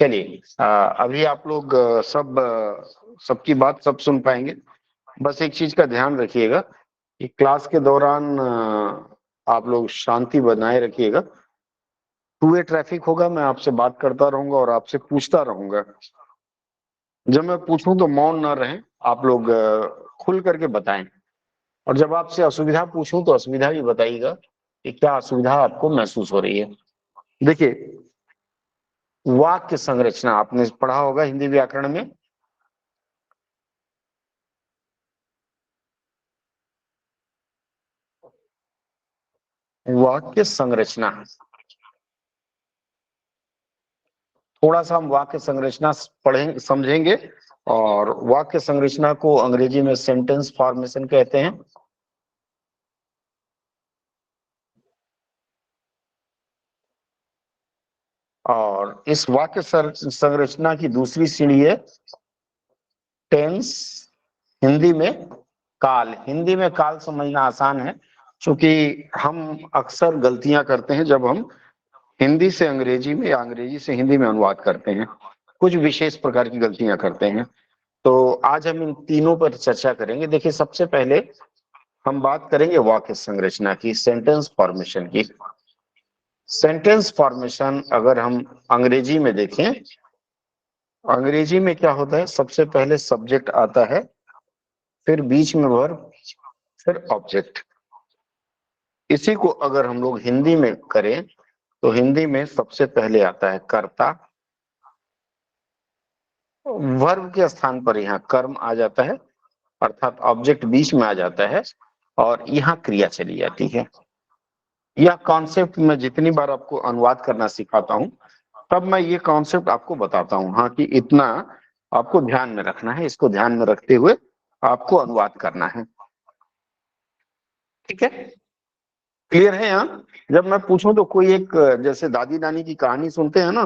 चलिए, अभी आप लोग सबकी बात सब सुन पाएंगे। बस एक चीज का ध्यान रखिएगा कि क्लास के दौरान आप लोग शांति बनाए रखिएगा। टू वे ट्रैफिक होगा, मैं आपसे बात करता रहूंगा और आपसे पूछता रहूंगा। जब मैं पूछूं तो मौन न रहें, आप लोग खुल करके बताएं। और जब आपसे असुविधा पूछूं तो असुविधा भी बताइएगा कि क्या असुविधा आपको महसूस हो रही है। देखिए, वाक्य संरचना आपने पढ़ा होगा हिंदी व्याकरण में। वाक्य संरचना, थोड़ा सा हम वाक्य संरचना पढ़ेंगे, समझेंगे। और वाक्य संरचना को अंग्रेजी में सेंटेंस फॉर्मेशन कहते हैं। और इस वाक्य संरचना की दूसरी सीढ़ी है टेंस। हिंदी में काल। हिंदी में काल समझना आसान है, क्योंकि हम अक्सर गलतियां करते हैं जब हम हिंदी से अंग्रेजी में या अंग्रेजी से हिंदी में अनुवाद करते हैं। कुछ विशेष प्रकार की गलतियां करते हैं। तो आज हम इन तीनों पर चर्चा करेंगे। देखिए, सबसे पहले हम बात करेंगे वाक्य संरचना की, सेंटेंस फॉर्मेशन की। सेंटेंस फॉर्मेशन अगर हम अंग्रेजी में देखें, अंग्रेजी में क्या होता है, सबसे पहले सब्जेक्ट आता है, फिर बीच में वर्ब, फिर ऑब्जेक्ट। इसी को अगर हम लोग हिंदी में करें तो हिंदी में सबसे पहले आता है कर्ता, वर्ब के स्थान पर यहाँ कर्म आ जाता है, अर्थात ऑब्जेक्ट बीच में आ जाता है, और यहाँ क्रिया चली जाती है। यह कॉन्सेप्ट मैं जितनी बार आपको अनुवाद करना सिखाता हूँ, तब मैं ये कॉन्सेप्ट आपको बताता हूँ। हाँ, कि इतना आपको ध्यान में रखना है, इसको ध्यान में रखते हुए आपको अनुवाद करना है। ठीक है, क्लियर है? यहाँ जब मैं पूछूं तो कोई एक, जैसे दादी नानी की कहानी सुनते हैं ना,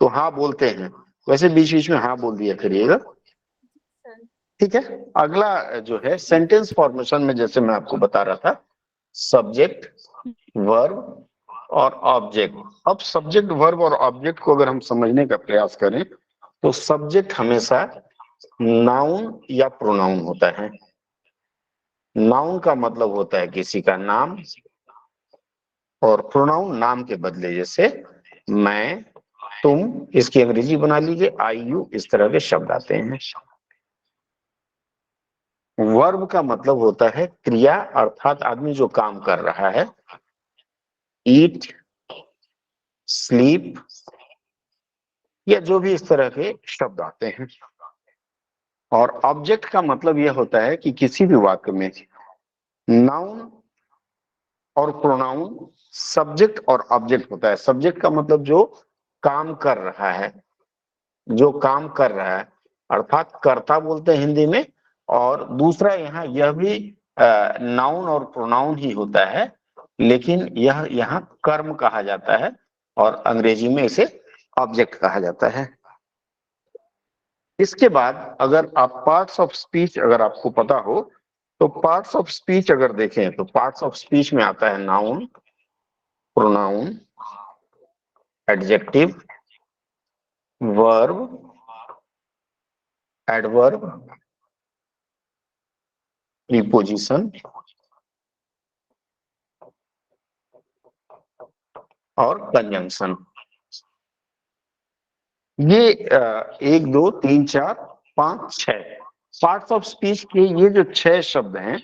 तो हाँ बोलते हैं, वैसे बीच बीच में हाँ बोल दिया करिएगा। ठीक है, अगला जो है सेंटेंस फॉर्मेशन में, जैसे मैं आपको बता रहा था, सब्जेक्ट, वर्ब और ऑब्जेक्ट। अब सब्जेक्ट, वर्ब और ऑब्जेक्ट को अगर हम समझने का प्रयास करें तो सब्जेक्ट हमेशा नाउन या प्रोनाउन होता है। नाउन का मतलब होता है किसी का नाम, और प्रोनाउन नाम के बदले, जैसे मैं, तुम, इसकी अंग्रेजी बना लीजिए आई, यू, इस तरह के शब्द आते हैं। वर्ब का मतलब होता है क्रिया, अर्थात आदमी जो काम कर रहा है। ईट, स्लीप, या जो भी इस तरह के शब्द आते हैं। और ऑब्जेक्ट का मतलब यह होता है कि किसी भी वाक्य में नाउन और प्रोनाउन, सब्जेक्ट और ऑब्जेक्ट होता है। सब्जेक्ट का मतलब जो काम कर रहा है, जो काम कर रहा है, अर्थात कर्ता बोलते हैं हिंदी में। और दूसरा यहाँ यह भी नाउन और प्रोनाउन ही होता है, लेकिन यह यहाँ कर्म कहा जाता है, और अंग्रेजी में इसे ऑब्जेक्ट कहा जाता है। इसके बाद अगर आप पार्ट्स ऑफ स्पीच अगर आपको पता हो, तो पार्ट्स ऑफ स्पीच अगर देखें तो पार्ट्स ऑफ स्पीच में आता है noun, pronoun, adjective, verb, adverb, preposition और कंजंक्शन। ये 1 2 3 4 5 6 पार्ट्स ऑफ स्पीच के ये जो 6 शब्द हैं,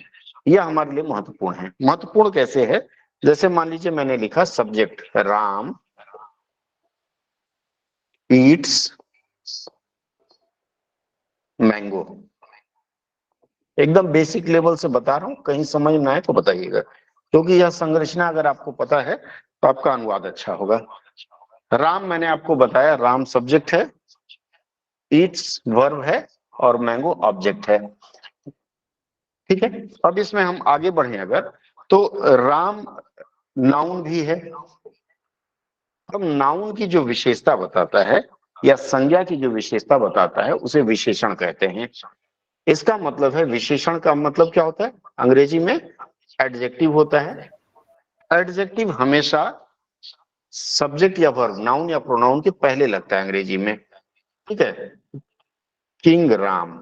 ये हमारे लिए महत्वपूर्ण है। महत्वपूर्ण कैसे है? जैसे मान लीजिए मैंने लिखा सब्जेक्ट राम ईट्स मैंगो। एकदम बेसिक लेवल से बता रहा हूं, कहीं समझ में आए तो बताइएगा, क्योंकि यह संरचना अगर आपको पता है तो आपका अनुवाद अच्छा होगा। राम मैंने आपको बताया, राम सब्जेक्ट है, ईट्स वर्ब है, और मैंगो ऑब्जेक्ट है। ठीक है, अब इसमें हम आगे बढ़े अगर, तो राम नाउन भी है। अब नाउन की जो विशेषता बताता है या संज्ञा की जो विशेषता बताता है उसे विशेषण कहते हैं। इसका मतलब है, विशेषण का मतलब क्या होता है? अंग्रेजी में एडजेक्टिव होता है। एडजेक्टिव हमेशा सब्जेक्ट या वर्ब नाउन या प्रोनाउन के पहले लगता है अंग्रेजी में, ठीक है। किंग राम,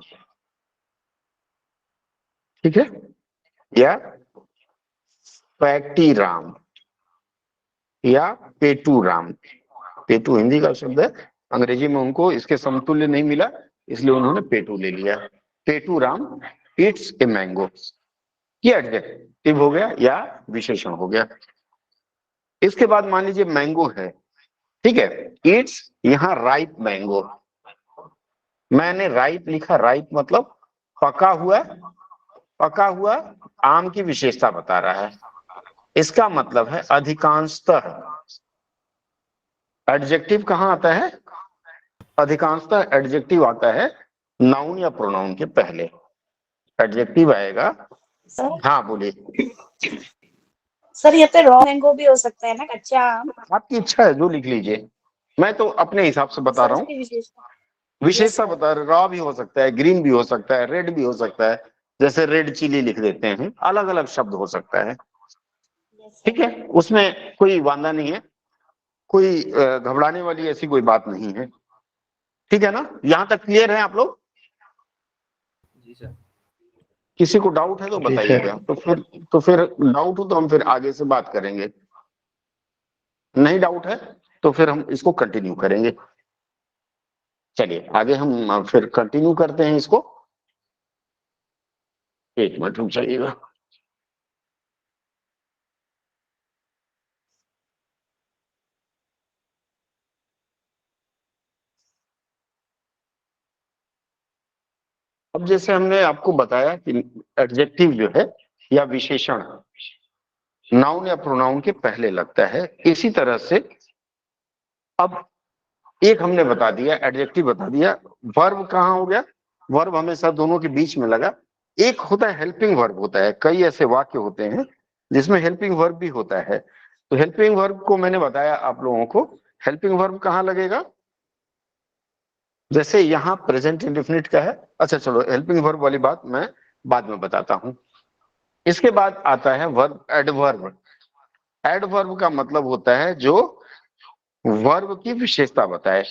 ठीक है, या फैक्टी राम, या पेटू राम। पेटू हिंदी का शब्द है, अंग्रेजी में उनको इसके समतुल्य नहीं मिला, इसलिए उन्होंने पेटू ले लिया। पेटू राम इट्स ए मैंगो, ये एडजेक्टिव हो गया या विशेषण हो गया। इसके बाद मान लीजिए मैंगो है, ठीक है, इट्स यहाँ राइप मैंगो, मैंने राइप लिखा, राइप मतलब पका हुआ, पका हुआ आम की विशेषता बता रहा है। इसका मतलब है अधिकांशतः, एडजेक्टिव कहाँ आता है, अधिकांशतः एडजेक्टिव आता है नाउन या प्रोनाउन के पहले, एडजेक्टिव आएगा। सर हाँ बोलिए। सर ये तो रॉ मैंगो भी हो सकता है ना, कच्चा आम। आपकी इच्छा है जो लिख लीजिए, मैं तो अपने हिसाब से बता सर रहा उसकी हूँ, विशेषता। यस विशेषता सर। बता रहा, रॉ भी हो सकता है, ग्रीन भी हो सकता है, रेड भी हो सकता है, जैसे रेड चिली लिख देते हैं, अलग अलग शब्द हो सकता है, यस ठीक सर। है, उसमें कोई वांदा नहीं है, कोई घबराने वाली ऐसी कोई बात नहीं है, ठीक है ना, यहां तक क्लियर है आप लोग? जी सर। किसी को डाउट है तो जी बताइएगा, तो फिर डाउट हो तो हम फिर आगे से बात करेंगे, नहीं डाउट है तो फिर हम इसको कंटिन्यू करेंगे। चलिए आगे हम फिर कंटिन्यू करते हैं इसको, एक मिनट रुक जाइएगा। अब जैसे हमने आपको बताया कि एडजेक्टिव जो है या विशेषण नाउन या प्रोनाउन के पहले लगता है, इसी तरह से अब एक हमने बता दिया, एडजेक्टिव बता दिया, वर्ब कहाँ हो गया, वर्ब हमेशा दोनों के बीच में लगा। एक होता है हेल्पिंग वर्ब, होता है कई ऐसे वाक्य होते हैं जिसमें हेल्पिंग वर्ब भी होता है, तो हेल्पिंग वर्ब को मैंने बताया आप लोगों को, हेल्पिंग वर्ब कहाँ लगेगा, जैसे यहाँ प्रेजेंट इंडेफिनिट का है, अच्छा चलो हेल्पिंग वर्ब वाली बात मैं बाद में बताता हूँ। इसके बाद आता है वर्ब एडवर्ब, एडवर्ब का मतलब होता है जो वर्ब की विशेषता बताए,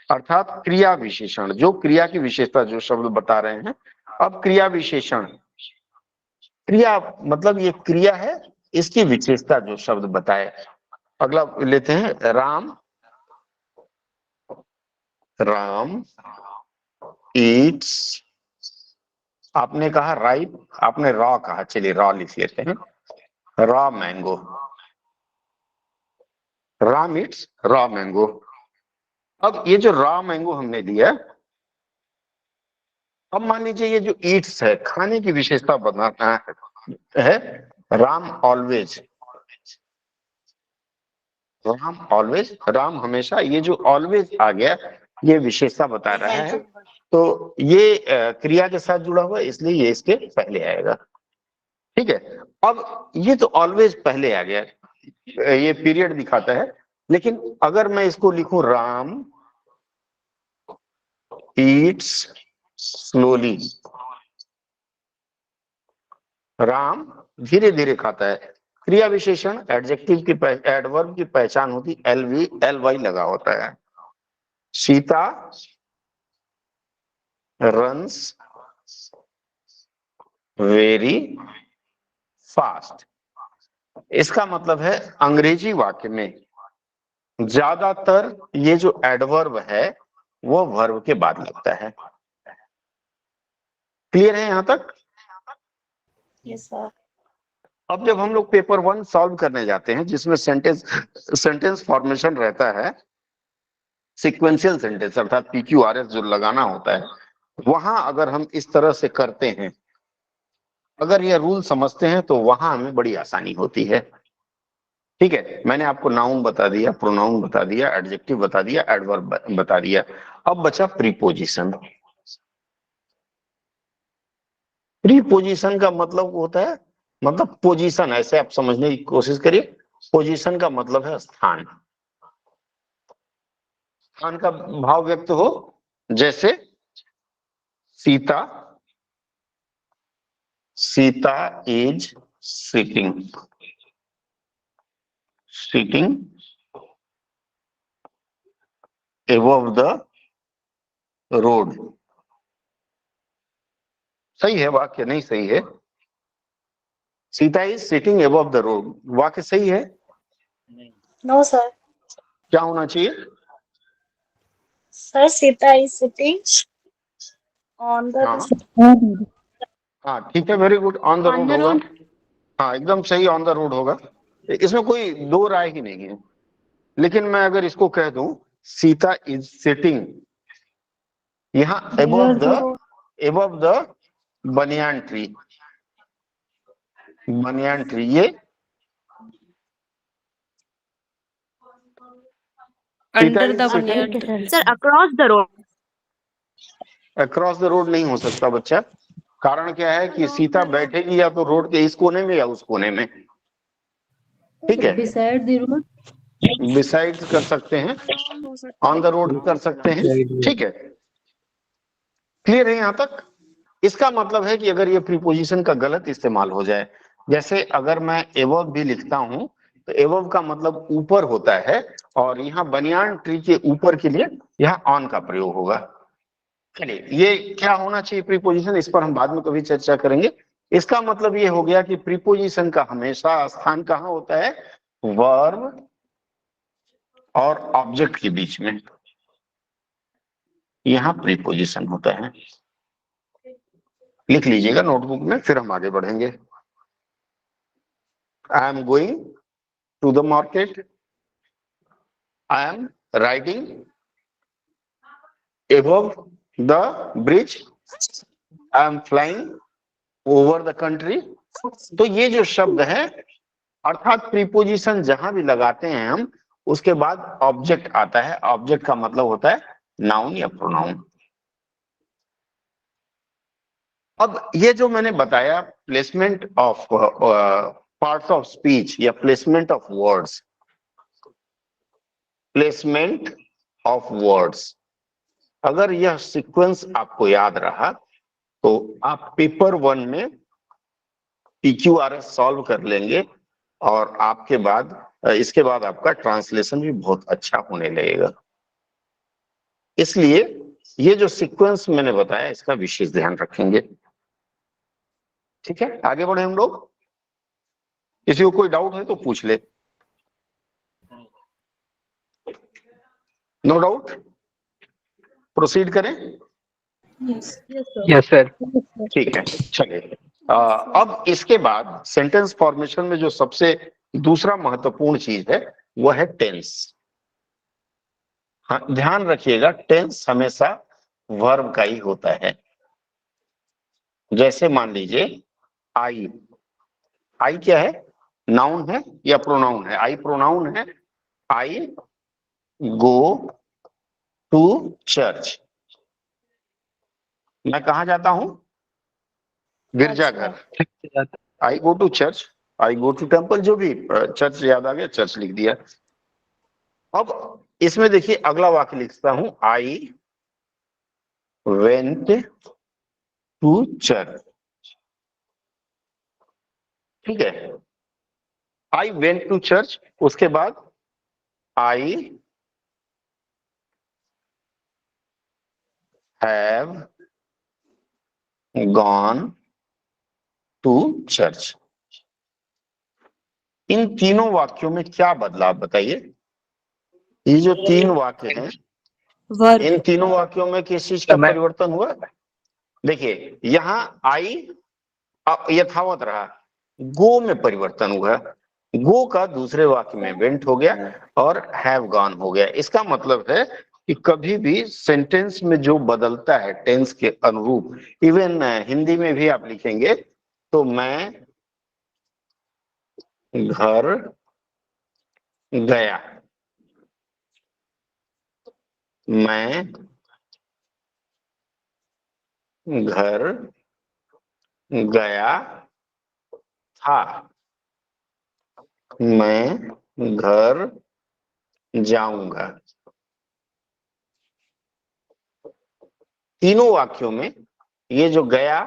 अर्थात क्रिया विशेषण, जो क्रिया की विशेषता जो शब्द बता रहे हैं। अब क्रिया विशेषण, क्रिया मतलब ये क्रिया है, इसकी विशेषता जो शब्द बताए। अगला लेते हैं राम, राम ईट्स, आपने कहा राइप, आपने रॉ कहा, चलिए रॉ लिख लेते हैं, raw mango, Ram Yeats raw mango. अब ये जो रॉ मैंगो हमने दिया, अब मान लीजिए ये जो ईट्स है खाने की विशेषता बताना है, राम ऑलवेज, राम ऑलवेज, राम हमेशा, ये जो ऑलवेज आ गया ये विशेषता बता रहा है, तो ये क्रिया के साथ जुड़ा हुआ है इसलिए ये इसके पहले आएगा, ठीक है। अब ये तो ऑलवेज पहले आ गया, ये पीरियड दिखाता है, लेकिन अगर मैं इसको लिखूं राम ईट्स स्लोली, राम धीरे धीरे खाता है, क्रिया विशेषण एडजेक्टिव की एडवर्ब की पहचान होती एलवी एल वाई लगा होता है। सीता रन्स वेरी फास्ट, इसका मतलब है अंग्रेजी वाक्य में ज्यादातर ये जो एडवर्ब है वो वर्ब के बाद लगता है। क्लियर है यहां तक? Yes sir. अब जब हम लोग पेपर 1 सॉल्व करने जाते हैं जिसमें सेंटेंस फॉर्मेशन रहता है, सिक्वेंशियल सेंटेंस अर्थात PQRS जो लगाना होता है, वहां अगर हम इस तरह से करते हैं, अगर ये रूल समझते हैं तो वहां हमें बड़ी आसानी होती है, ठीक है। मैंने आपको नाउन बता दिया, प्रोनाउन बता दिया, एडजेक्टिव बता दिया, एडवर्ब बता दिया, अब बचा प्रीपोजिशन। प्रीपोजिशन का मतलब होता है, मतलब पोजीशन, ऐसे आप समझने की कोशिश करिए, पोजीशन का मतलब है स्थान, स्थान का भाव व्यक्त हो, जैसे Sita, Sita is sitting, sitting above the road। सही है वाक्य, नहीं सही है। Sita is sitting above the road, वाक्य सही है। नहीं। No sir. क्या होना चाहिए? Sir Sita is sitting on the हाँ हाँ ठीक है, very good, on the road होगा। हाँ एकदम सही, ऑन द रोड होगा, इसमें कोई दो राय ही नहीं है। लेकिन मैं अगर इसको कह दूं सीता इज सिटिंग यहाँ above the banyan tree, banyan tree, ये under the banyan. Sir across the road. Across the road नहीं हो सकता बच्चा। कारण क्या है कि सीता बैठेगी या तो रोड के इस कोने में या उस कोने में, ठीक है। Beside the road. बिसाइड कर सकते हैं, ऑन द रोड कर सकते हैं, ठीक है। क्लियर है यहाँ तक? इसका मतलब है कि अगर ये प्रीपोजिशन का गलत इस्तेमाल हो जाए, जैसे अगर मैं एबव भी लिखता हूं तो एबव का मतलब ऊपर होता है, और यहाँ बनियान ट्री के ऊपर के लिए यहाँ ऑन का प्रयोग होगा। चलिए, ये क्या होना चाहिए प्रीपोजिशन, इस पर हम बाद में कभी चर्चा करेंगे। इसका मतलब ये हो गया कि प्रीपोजिशन का हमेशा स्थान कहाँ होता है? वर्ब और ऑब्जेक्ट के बीच में, यहाँ प्रीपोजिशन होता है। लिख लीजिएगा नोटबुक में, फिर हम आगे बढ़ेंगे। I am going to the market, I am riding above the bridge, I am flying over the country. तो ये जो शब्द है, अर्थात प्रीपोजिशन जहां भी लगाते हैं हम, उसके बाद ऑब्जेक्ट आता है। ऑब्जेक्ट का मतलब होता है नाउन या प्रोनाउन। अब ये जो मैंने बताया placement of parts of speech या placement of words, placement of words, अगर यह सीक्वेंस आपको याद रहा तो आप पेपर 1 में PQRS सॉल्व कर लेंगे, और आपके बाद इसके बाद आपका ट्रांसलेशन भी बहुत अच्छा होने लगेगा। इसलिए ये जो सीक्वेंस मैंने बताया, इसका विशेष ध्यान रखेंगे, ठीक है। आगे बढ़े हम लोग। किसी को कोई डाउट है तो पूछ ले। नो डाउट, प्रोसीड करें। Yes sir. ठीक है, चलिए। अब इसके बाद सेंटेंस फॉर्मेशन में जो सबसे दूसरा महत्वपूर्ण चीज है वह है टेंस। हाँ, ध्यान रखिएगा, टेंस हमेशा वर्ब का ही होता है। जैसे मान लीजिए आई, आई क्या है? नाउन है या प्रोनाउन है? आई प्रोनाउन है। आई गो टू चर्च, मैं कहा जाता हूं? गिरजाघर। I go to church, I go to temple, जो भी चर्च याद आ गया, चर्च लिख दिया। अब इसमें देखिए अगला वाक्य लिखता हूं, आई वेंट टू चर्च, ठीक है। आई वेंट टू चर्च, उसके बाद I have gone to church. इन तीनों वाक्यों में क्या बदलाव बताइए? ये जो 3 वाक्य हैं, इन तीनों वाक्यों में किस चीज का परिवर्तन हुआ? देखिए, यहां आई यथावत रहा, गो में परिवर्तन हुआ। गो का दूसरे वाक्य में वेंट हो गया और हैव गॉन हो गया। इसका मतलब है कि कभी भी सेंटेंस में जो बदलता है टेंस के अनुरूप, इवन हिंदी में भी आप लिखेंगे तो मैं घर गया, मैं घर गया था, मैं घर जाऊंगा। तीनों वाक्यों में ये जो गया,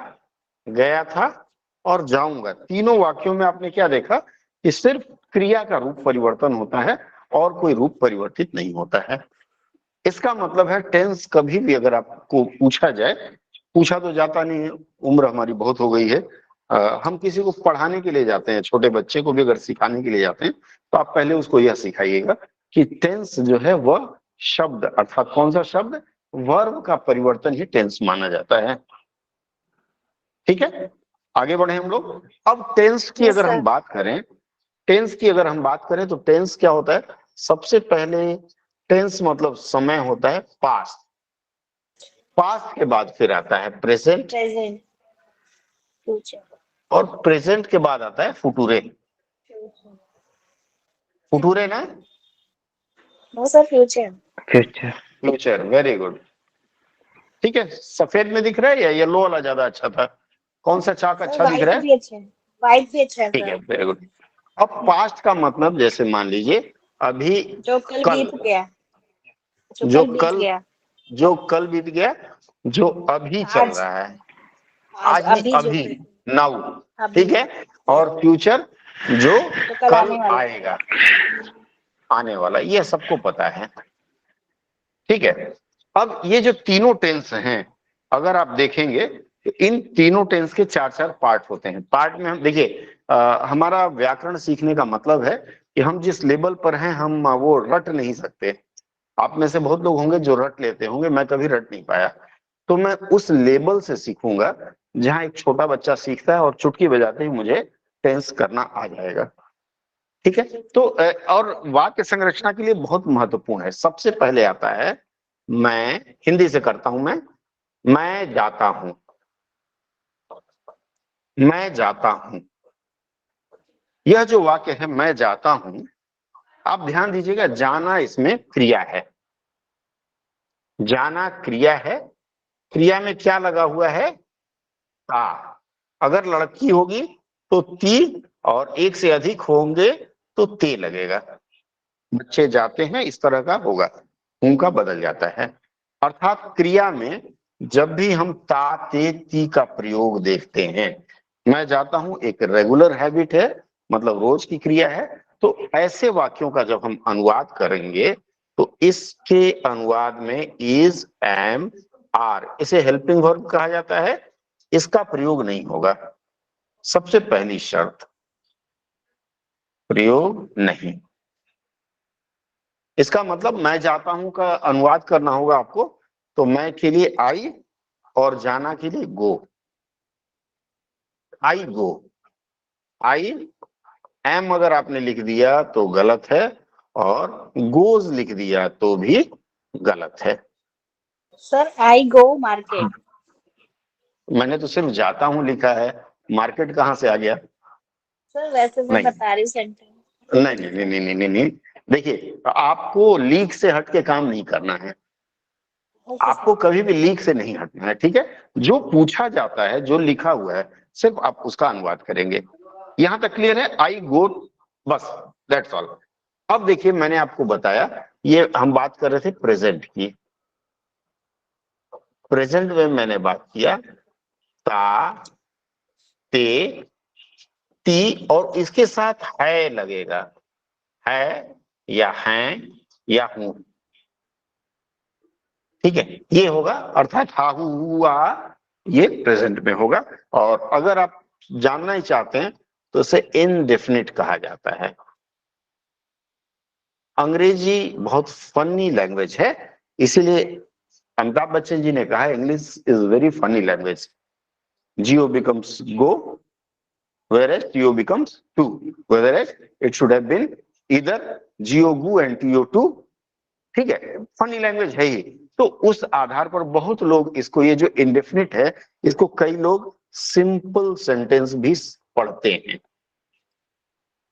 गया था और जाऊंगा, तीनों वाक्यों में आपने क्या देखा कि सिर्फ क्रिया का रूप परिवर्तन होता है और कोई रूप परिवर्तित नहीं होता है। इसका मतलब है टेंस कभी भी अगर आपको पूछा जाए, पूछा तो जाता नहीं है, उम्र हमारी बहुत हो गई है, हम किसी को पढ़ाने के लिए जाते हैं, छोटे बच्चे को भी अगर सिखाने के लिए जाते हैं तो आप पहले उसको यह सिखाइएगा कि टेंस जो है वह शब्द, अर्थात कौन सा शब्द, वर्ब का परिवर्तन ही टेंस माना जाता है। ठीक है, आगे बढ़े हम लोग। अब टेंस की Yes, अगर sir. हम बात करें, टेंस की अगर हम बात करें तो टेंस क्या होता है? सबसे पहले टेंस मतलब समय होता है पास्ट, पास्ट के बाद फिर आता है प्रेजेंट, Present. Future. और प्रेजेंट के बाद आता है फुटूरे। Future. फुटूरे ना, No, sir. Future. Future, very good. ठीक है, सफेद में दिख रहा है या येलो वाला ज्यादा अच्छा था? कौन सा चाक सर अच्छा दिख वाइट रहा है? भी अच्छा है, वाइट भी अच्छा है ठीक है, सर। Very good. अब पास्ट का मतलब जैसे मान लीजिए अभी, जो कल कल, बीत गया, जो जो कल बीत कल, गया, जो कल बीत गया, जो अभी चल आज, रहा है, आज आज नहीं अभी जो अभी, नाउ। अभी, ठीक है, और फ्यूचर जो जो कल कल आने वाला है। आएगा, आने वाला, ये सबको पता है। ठीक है, अब ये जो तीनों टेंस हैं, अगर आप देखेंगे तो इन तीनों टेंस के चार चार पार्ट होते हैं। पार्ट में हम देखिए, हमारा व्याकरण सीखने का मतलब है कि हम जिस लेवल पर हैं हम वो रट नहीं सकते। आप में से बहुत लोग होंगे जो रट लेते होंगे, मैं कभी रट नहीं पाया। तो मैं उस लेवल से सीखूंगा जहां एक छोटा बच्चा सीखता है और चुटकी बजाते ही मुझे टेंस करना आ जाएगा। ठीक है, तो और वाक्य संरचना के लिए बहुत महत्वपूर्ण है। सबसे पहले आता है मैं, हिंदी से करता हूं मैं जाता हूं, मैं जाता हूं। यह जो वाक्य है मैं जाता हूं, आप ध्यान दीजिएगा, जाना इसमें क्रिया है, जाना क्रिया है। क्रिया में क्या लगा हुआ है? ता। अगर लड़की होगी तो ती, और एक से अधिक होंगे तो ते लगेगा। बच्चे जाते हैं, इस तरह का होगा, उनका बदल जाता है। अर्थात क्रिया में जब भी हम ता ते ती का प्रयोग देखते हैं, मैं जाता हूं एक रेगुलर हैबिट है, मतलब रोज की क्रिया है, तो ऐसे वाक्यों का जब हम अनुवाद करेंगे तो इसके अनुवाद में इज, एम, आर, इसे हेल्पिंग वर्ब कहा जाता है, इसका प्रयोग नहीं होगा। सबसे पहली शर्त, प्रयोग नहीं। इसका मतलब मैं जाता हूं का अनुवाद करना होगा आपको, तो मैं के लिए आई और जाना के लिए गो। आई गो, आई एम अगर आपने लिख दिया तो गलत है, और गोज लिख दिया तो भी गलत है। Sir I go market. मैंने तो सिर्फ जाता हूं लिखा है, मार्केट कहां से आ गया? सर वैसे मैं नहीं बता रही सेंटेंस। नहीं नहीं नहीं नहीं नहीं, नहीं। देखिए, आपको लीक से हट के काम नहीं करना है, ओके आपको सर। कभी भी लीक से नहीं हटना है। ठीक है, जो पूछा जाता है, जो लिखा हुआ है, सिर्फ आप उसका अनुवाद करेंगे। यहां तक क्लियर है? आई गो, बस, दैट्स ऑल। अब देखिए, मैंने आपको बताया, ये हम बात कर रहे थे प्रेजेंट की। प्रेजेंट में मैंने बात किया ता, ते, ती, और इसके साथ है लगेगा, है या हैं या हूं। ठीक है, ये होगा, अर्थात हा हु हुआ, ये प्रेजेंट में होगा। और अगर आप जानना ही चाहते हैं तो इसे इनडेफिनिट कहा जाता है। अंग्रेजी बहुत फनी लैंग्वेज है, इसीलिए अमिताभ बच्चन जी ने कहा English is very funny language. Jio becomes go, whereas to becomes to, whereas it should have been either geo gu and to to। ठीक है, फनी लैंग्वेज है ही। तो उस आधार पर बहुत लोग इसको, ये जो इंडेफिनिट है, इसको कई लोग सिंपल सेंटेंस भी पढ़ते हैं।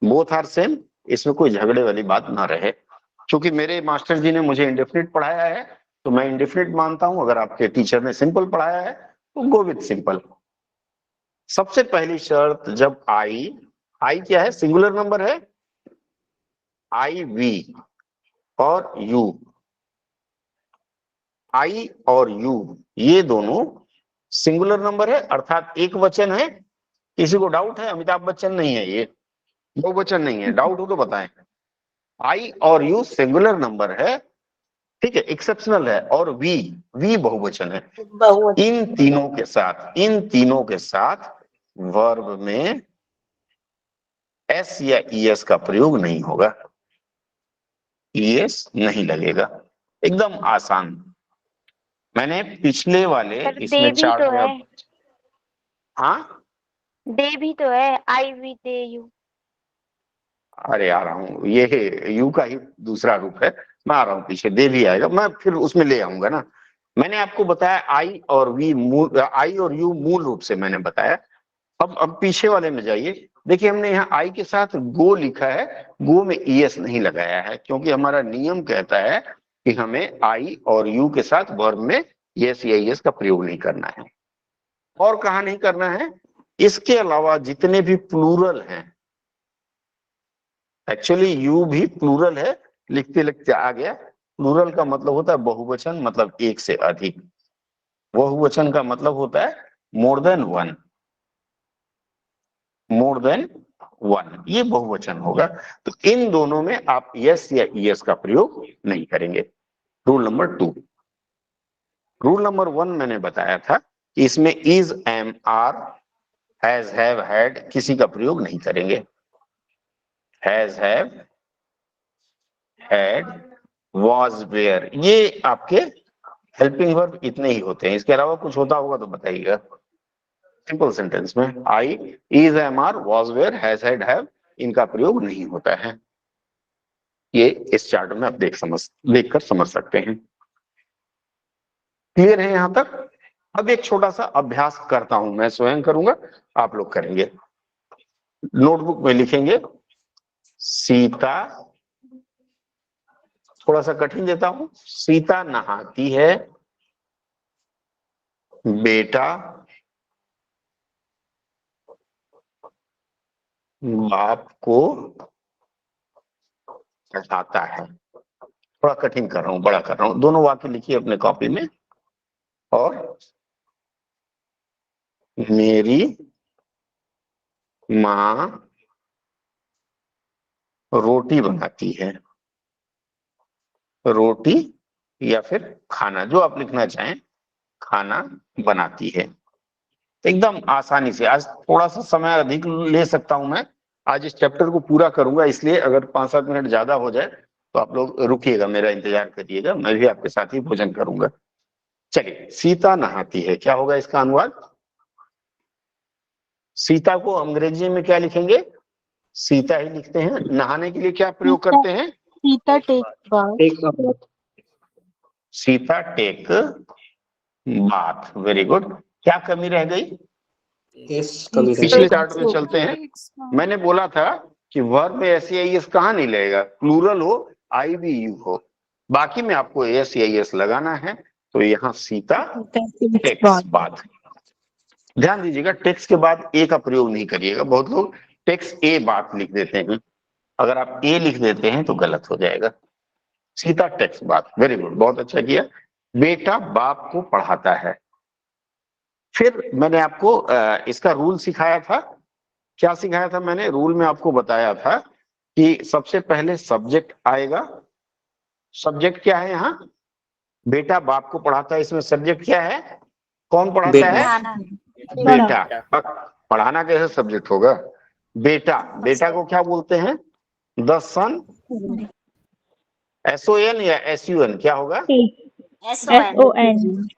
बोथ आर सेम, इसमें कोई झगड़े वाली बात ना रहे। क्योंकि मेरे मास्टर जी ने मुझे इंडेफिनिट पढ़ाया है तो मैं इंडेफिनिट मानता हूं, अगर आपके टीचर ने सिंपल पढ़ाया है तो गो विथ सिंपल। सबसे पहली शर्त, जब आई क्या है? सिंगुलर नंबर है, आई वी और यू, आई और यू ये दोनों सिंगुलर नंबर है, अर्थात एक वचन है। किसी को डाउट है? अमिताभ बच्चन नहीं है ये, दो वचन नहीं है, डाउट हो तो बताएं। आई और यू सिंगुलर नंबर है, ठीक है, एक्सेप्शनल है। और वी बहुवचन है। बहुवचन। इन तीनों के साथ वर्ब में एस या ईएस का प्रयोग नहीं होगा, ईएस नहीं लगेगा। एकदम आसान। मैंने पिछले वाले सर इसमें दे भी चार्ट तो में, है, हाँ दे भी तो है, आई वी दे यू। अरे आ रहा हूँ, ये यू का ही दूसरा रूप है। मैं आ रहा हूँ पीछे, दे भी आएगा, मैं फिर उसमें ले आऊंगा ना। मैंने आपको बताया आई और यू मूल रूप से मैंने बताया। अब पीछे वाले में जाइए। देखिए हमने यहाँ आई के साथ गो लिखा है, गो में ईएस नहीं लगाया है, क्योंकि हमारा नियम कहता है कि हमें आई और यू के साथ वर्ब में यस या ईएस का प्रयोग नहीं करना है। और कहा नहीं करना है, इसके अलावा जितने भी प्लूरल हैं, एक्चुअली यू भी प्लूरल है, लिखते लिखते आ गया। प्लूरल का मतलब होता है बहुवचन, मतलब एक से अधिक। बहुवचन का मतलब होता है मोर देन वन, ये बहुवचन होगा। तो इन दोनों में आप यस या ईएस का प्रयोग नहीं करेंगे। Rule number 2। रूल नंबर 1 मैंने बताया था कि इसमें is, am, are, has, have, had किसी का प्रयोग नहीं करेंगे। Has, have, had, was, were, ये आपके हेल्पिंग वर्ब इतने ही होते हैं। इसके अलावा कुछ होता होगा तो बताइएगा। सिंपल सेंटेंस में I, is, am, are, was, were, has, had, have इनका प्रयोग नहीं होता है। ये इस चार्ट में आप देखकर समझ सकते हैं। क्लियर है यहां तक? अब एक छोटा सा अभ्यास करता हूं, मैं स्वयं करूंगा, आप लोग करेंगे। नोटबुक में लिखेंगे सीता, थोड़ा सा कठिन देता हूं, सीता नहाती है, बेटा बाप को पढ़ाता है। थोड़ा कठिन कर रहा हूं, बड़ा कर रहा हूं। दोनों वाक्य लिखिए अपने कॉपी में। और मेरी माँ रोटी बनाती है, रोटी या फिर खाना, जो आप लिखना चाहें, खाना बनाती है। एकदम आसानी से। आज थोड़ा सा समय अधिक ले सकता हूं मैं, आज इस चैप्टर को पूरा करूंगा, इसलिए अगर 5-7 मिनट ज्यादा हो जाए तो आप लोग रुकिएगा, मेरा इंतजार करिएगा, मैं भी आपके साथ ही भोजन करूंगा। चलिए, सीता नहाती है, क्या होगा इसका अनुवाद? सीता को अंग्रेजी में क्या लिखेंगे? सीता ही लिखते हैं। नहाने के लिए क्या प्रयोग करते हैं? Sita take bath. Sita take bath. Very good. क्या कमी रह गई? पिछले चार्ट में चलते हैं। मैंने बोला था कि वर्ब में एस या एस कहाँ नहीं लगेगा, प्लूरल हो, आई वी यू हो, बाकी में आपको एस या एस लगाना है। तो यहाँ सीता टेक्स बाथ। ध्यान दीजिएगा, टेक्स के बाद ए का प्रयोग नहीं करिएगा। बहुत लोग टेक्स ए बात लिख देते हैं, अगर आप ए लिख देते हैं तो गलत हो जाएगा। सीता टेक्स बात। वेरी गुड, बहुत अच्छा किया। बेटा बाप को पढ़ाता है। फिर मैंने आपको इसका रूल सिखाया था। क्या सिखाया था मैंने? रूल में आपको बताया था कि सबसे पहले सब्जेक्ट आएगा। सब्जेक्ट क्या है यहाँ? बेटा बाप को पढ़ाता है, इसमें सब्जेक्ट क्या है? कौन पढ़ाता है? पढ़ाना। बेटा। पढ़ाना कैसे सब्जेक्ट होगा? बेटा, बेटा को क्या बोलते हैं? The son. SON या SUN क्या होगा? SON।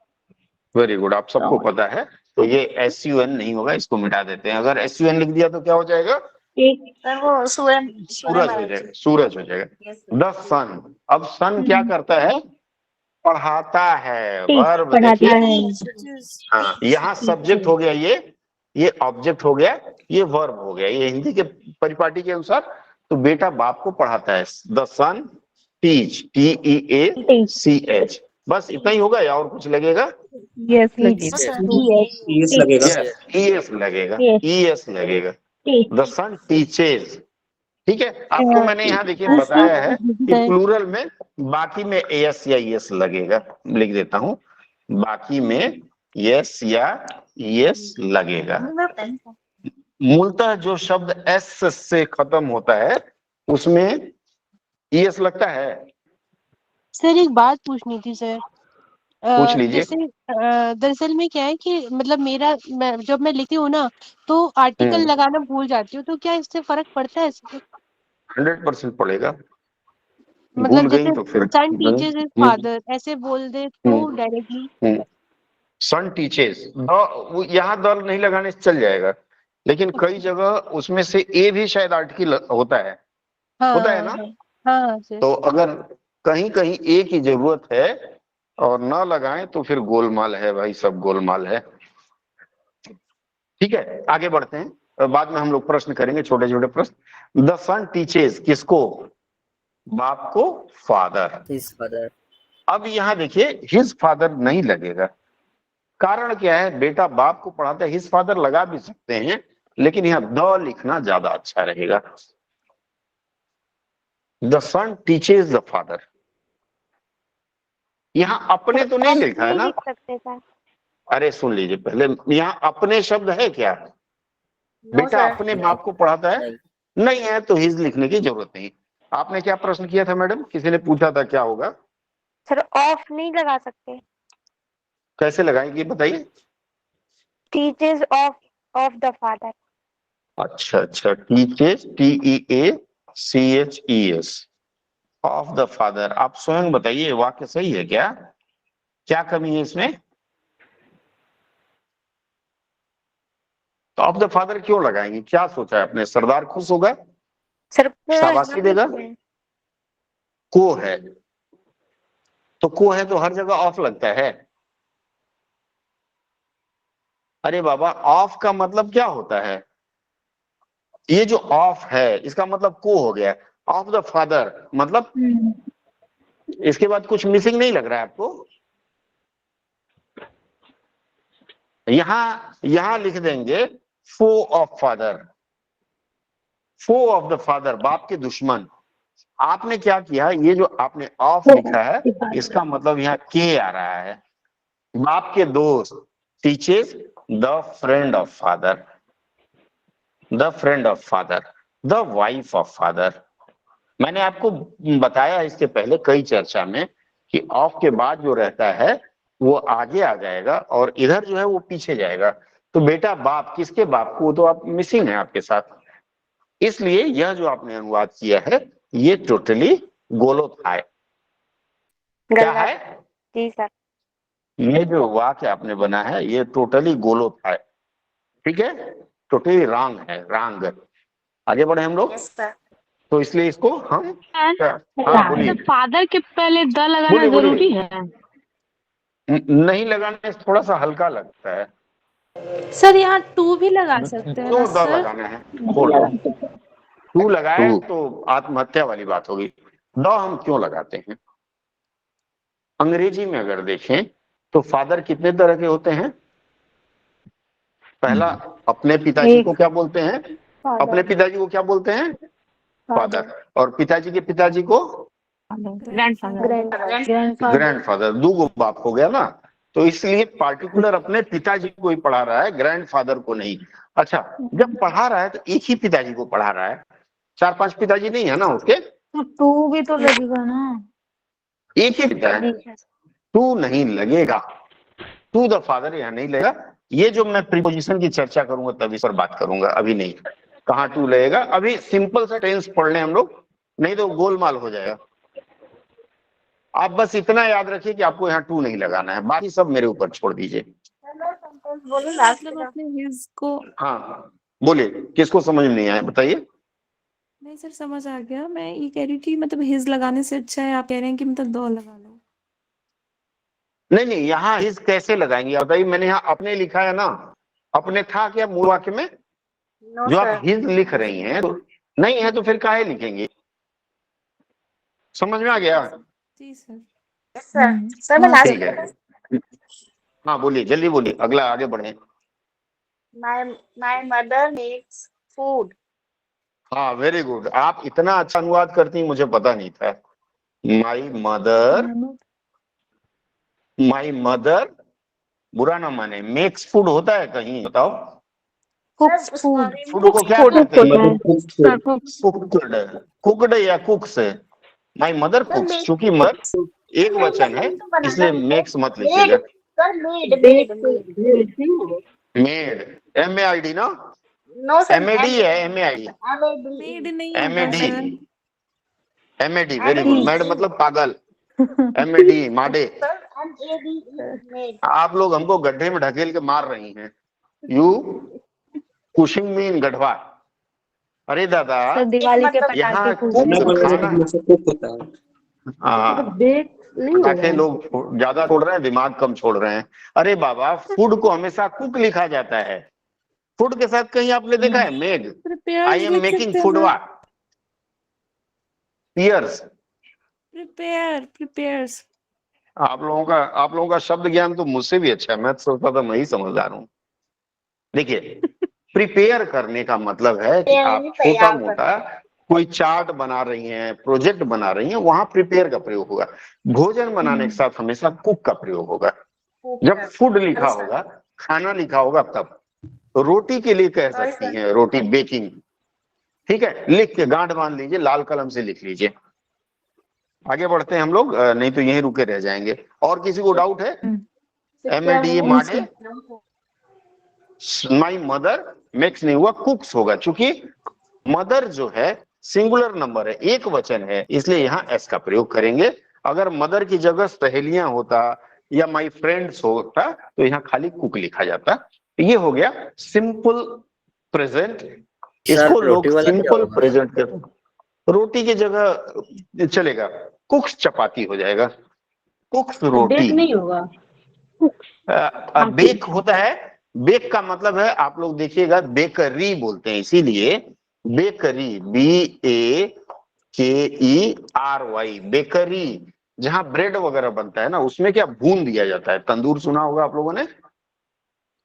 वेरी गुड, आप सबको पता है। तो ये SUN नहीं होगा, इसको मिटा देते हैं। अगर SUN लिख दिया तो क्या हो जाएगा? सर वो सूरज हो जाएगा, सूरज हो जाएगा। द सन। अब सन क्या करता है? पढ़ाता है। वर्ब देखिए, हाँ, यहाँ सब्जेक्ट हो गया, ये ऑब्जेक्ट हो गया, ये वर्ब हो गया, ये हिंदी के परिपाटी के अनुसार। तो बेटा बाप को पढ़ाता है। The son teach, TEACH। बस इतना ही होगा या और कुछ लगेगा? यस ES लगेगा, ES लगेगा। The son teaches. ठीक है, आपको मैंने यहाँ देखिए बताया है कि प्लूरल में बाकी में एस या एस लगेगा। लिख देता हूं, बाकी में यस या एस लगेगा। मूलतः जो शब्द एस से खत्म होता है उसमें ईएस लगता है। सर एक बात पूछनी थी सर। पूछ लीजिए। जैसे दरअसल में क्या है कि मतलब जब मैं लिखती हूँ ना तो आर्टिकल लगाना भूल जाती हूँ, तो क्या इससे फर्क पड़ता है इससे? 100% पड़ेगा। मतलब भूल गई जैसे तो फिर सन टीचर्स हिज फादर ऐसे बोल दे तो डायरेक्टली। सन टीचर्स वो यहाँ दल नहीं लगाने से चल जाएगा, लेकिन कई जगह उसमें से ए भी शायद आर्टिकल होता है ना। हाँ सर। तो अगर कहीं कहीं ए की जरूरत है और न लगाएं तो फिर गोलमाल है भाई, सब गोलमाल है। ठीक है, आगे बढ़ते हैं, बाद में हम लोग प्रश्न करेंगे, छोटे छोटे प्रश्न। द सन टीचेस किसको? बाप को, फादर। His father. अब यहाँ देखिए हिज फादर नहीं लगेगा। कारण क्या है? बेटा बाप को पढ़ाता है, हिज फादर लगा भी सकते हैं, लेकिन यहाँ द लिखना ज्यादा अच्छा रहेगा। The son teaches the father. यहाँ अपने तो नहीं लिखा है ना? लिख सकते सर। अरे सुन लीजिए पहले, यहाँ अपने शब्द है क्या? बेटा अपने बाप को पढ़ाता है, नहीं. नहीं है तो हिज लिखने की जरूरत नहीं। आपने क्या प्रश्न किया था मैडम? किसी ने पूछा था क्या होगा? सर ऑफ नहीं लगा सकते? कैसे लगाएंगे बताइए? Teachers of the father. अच्छा अच्छा, teaches, TEACHES, of the father. आप स्वयं बताइए वाक्य सही है क्या? क्या कमी है इसमें? तो ऑफ द फादर क्यों लगाएंगे? क्या सोचा है आपने? सरदार खुश होगा, सर को शाबाशी देगा? को है तो हर जगह ऑफ लगता है। अरे बाबा, ऑफ का मतलब क्या होता है? ये जो ऑफ है इसका मतलब को हो गया। ऑफ द फादर मतलब इसके बाद कुछ मिसिंग नहीं लग रहा है आपको? यहां लिख देंगे foe of father. Foe of the father, बाप के दुश्मन। आपने क्या किया? ये जो आपने ऑफ लिखा है इसका मतलब यहाँ के आ रहा है। बाप के दोस्त, teaches the friend of father, the friend of father, the wife of father. मैंने आपको बताया इसके पहले कई चर्चा में कि ऑफ के बाद जो रहता है वो आगे आ जाएगा और इधर जो है वो पीछे जाएगा। तो बेटा बाप, किसके बाप को? तो आप मिसिंग है आपके साथ, इसलिए यह जो आपने अनुवाद किया है ये टोटली गोलोथ है। क्या है? जी सर। ये जो वाक्य आपने बना है ये टोटली गोलोथ है। ठीक है, टोटली रॉन्ग है, रॉन्ग। आगे बढ़े हम लोग। तो इसलिए इसको हम हाँ बोलिए। फादर के पहले द लगाना बोलिए, बोलिए। जरूरी है? नहीं लगाने से थोड़ा सा हल्का लगता है। सर यहाँ टू भी लगा सकते हैं ना क्यों द सर? लगाना है? बोलो। टू लगाए तो आत्महत्या वाली बात होगी। द हम क्यों लगाते हैं? अंग्रेजी में अगर देखें तो फादर कितने तरह के होते हैं? पहला, अपने पिताजी को क्या बोलते हैं? अपने पिताजी को क्या बोलते हैं? फादर। और पिताजी के पिताजी को ग्रैंडफादर। दो बाप हो गया ना, तो इसलिए पार्टिकुलर अपने पिताजी को ही पढ़ा रहा है, ग्रैंडफादर को नहीं। अच्छा, जब पढ़ा रहा है तो एक ही पिताजी को पढ़ा रहा है, 4-5 पिताजी नहीं है ना उसके? तो टू भी तो लगेगा ना? एक ही पिताजी, टू नहीं लगेगा। टू द फादर यहाँ नहीं लगेगा। ये जो मैं प्रीपोजिशन की चर्चा करूंगा तब इस पर बात करूंगा, अभी नहीं। कहाँ टू लगेगा? अभी सिंपल सा टेंस पढ़ लें हम लोग, नहीं तो गोलमाल हो जाएगा। आप बस इतना याद रखिए कि आपको यहाँ टू नहीं लगाना है, बाकी सब मेरे ऊपर छोड़ दीजिए। हाँ बोलिए, किसको समझ में नहीं आया बताइए? नहीं सर समझ आ गया। मैं ये कह रही थी मतलब हिज लगाने से अच्छा है, आप कह रहे हैं कि मतलब दो लगा लो। नहीं नहीं, यहाँ हिज कैसे लगाएंगे बताइए? मैंने यहाँ अपने लिखा है ना, अपने था क्या मूल वाक्य में? जो आप हिज लिख रही हैं तो नहीं है तो फिर काहे लिखेंगे? समझ में आ गया? जी सर। सर मैं लास्ट ठीक है, हाँ बोलिए, जल्दी बोलिए, अगला आगे बढ़े। My mother makes food. हाँ वेरी गुड, आप इतना अच्छा अनुवाद करती हैं मुझे पता नहीं था। माई मदर बुरा ना माने, मेक्स फूड होता है कहीं बताओ? फूड को क्या कहते हैं? कुक्ड, कुक्ड या कुक्स। माई मदर कुक्स, चूंकि मदर एक वचन है इसलिए मेक्स मत लिखिएगा। मेड, MAID ना, MAD है, MAID, मेड नहीं होगा MAD, sir. MAD, very good. Mad मतलब पागल, MAD माडे। आप लोग हमको गड्ढे में ढकेल के मार रही हैं। यू पुशिंग मी इन गढ़वा। अरे दादा, सर दिवाली के यहाँ पटाखे फूटते कुक हैं। खाना, हाँ, पटाखे लोग ज्यादा छोड़ रहे हैं, दिमाग कम छोड़ रहे हैं। अरे बाबा, फूड को हमेशा कुक लिखा जाता है। फूड के साथ कहीं आपने देखा है मेग? आई प्रिपेयर्स एम लिख मेकिंग सकते हैं फूड सर। वा पियर्स। प्रिपेयर्स। आप लोगों का शब्द ज्ञान तो मुझसे भी अच्छा है। मैं तो सोचता था मैं ही समझदार हूँ। देखिए, प्रिपेयर करने का मतलब है कि आप छोटा मोटा कोई चार्ट बना रही हैं, प्रोजेक्ट बना रही हैं, वहां प्रिपेयर का प्रयोग होगा। भोजन बनाने के साथ हमेशा कुक का प्रयोग होगा। जब फूड लिखा होगा, खाना लिखा होगा, तब तो रोटी के लिए कह सकती हैं रोटी बेकिंग। ठीक है, लिख के गांठ बांध लीजिए, लाल कलम से लिख लीजिए। आगे बढ़ते हैं हम लोग, नहीं तो यहीं रुके रह जाएंगे। और किसी को डाउट है? MAD Made, my mother makes नहीं हुआ, कुक्स होगा। चूंकि मदर जो है सिंगुलर नंबर है, एक वचन है, इसलिए यहाँ एस का प्रयोग करेंगे। अगर मदर की जगह सहेलियां होता या माई फ्रेंड्स होता तो यहाँ खाली कुक लिखा जाता। ये हो गया सिंपल प्रेजेंट। इसको लोग सिंपल प्रेजेंट कर, रोटी की जगह चलेगा, कुक्स चपाती हो जाएगा, कुक्स रोटी नहीं होगा। बेक होता है। बेक का मतलब है, आप लोग देखिएगा, बेकरी बोलते हैं, इसीलिए बेकरी, BAKERY, बेकरी। जहां ब्रेड वगैरह बनता है ना, उसमें क्या भून दिया जाता है। तंदूर सुना होगा आप लोगों ने,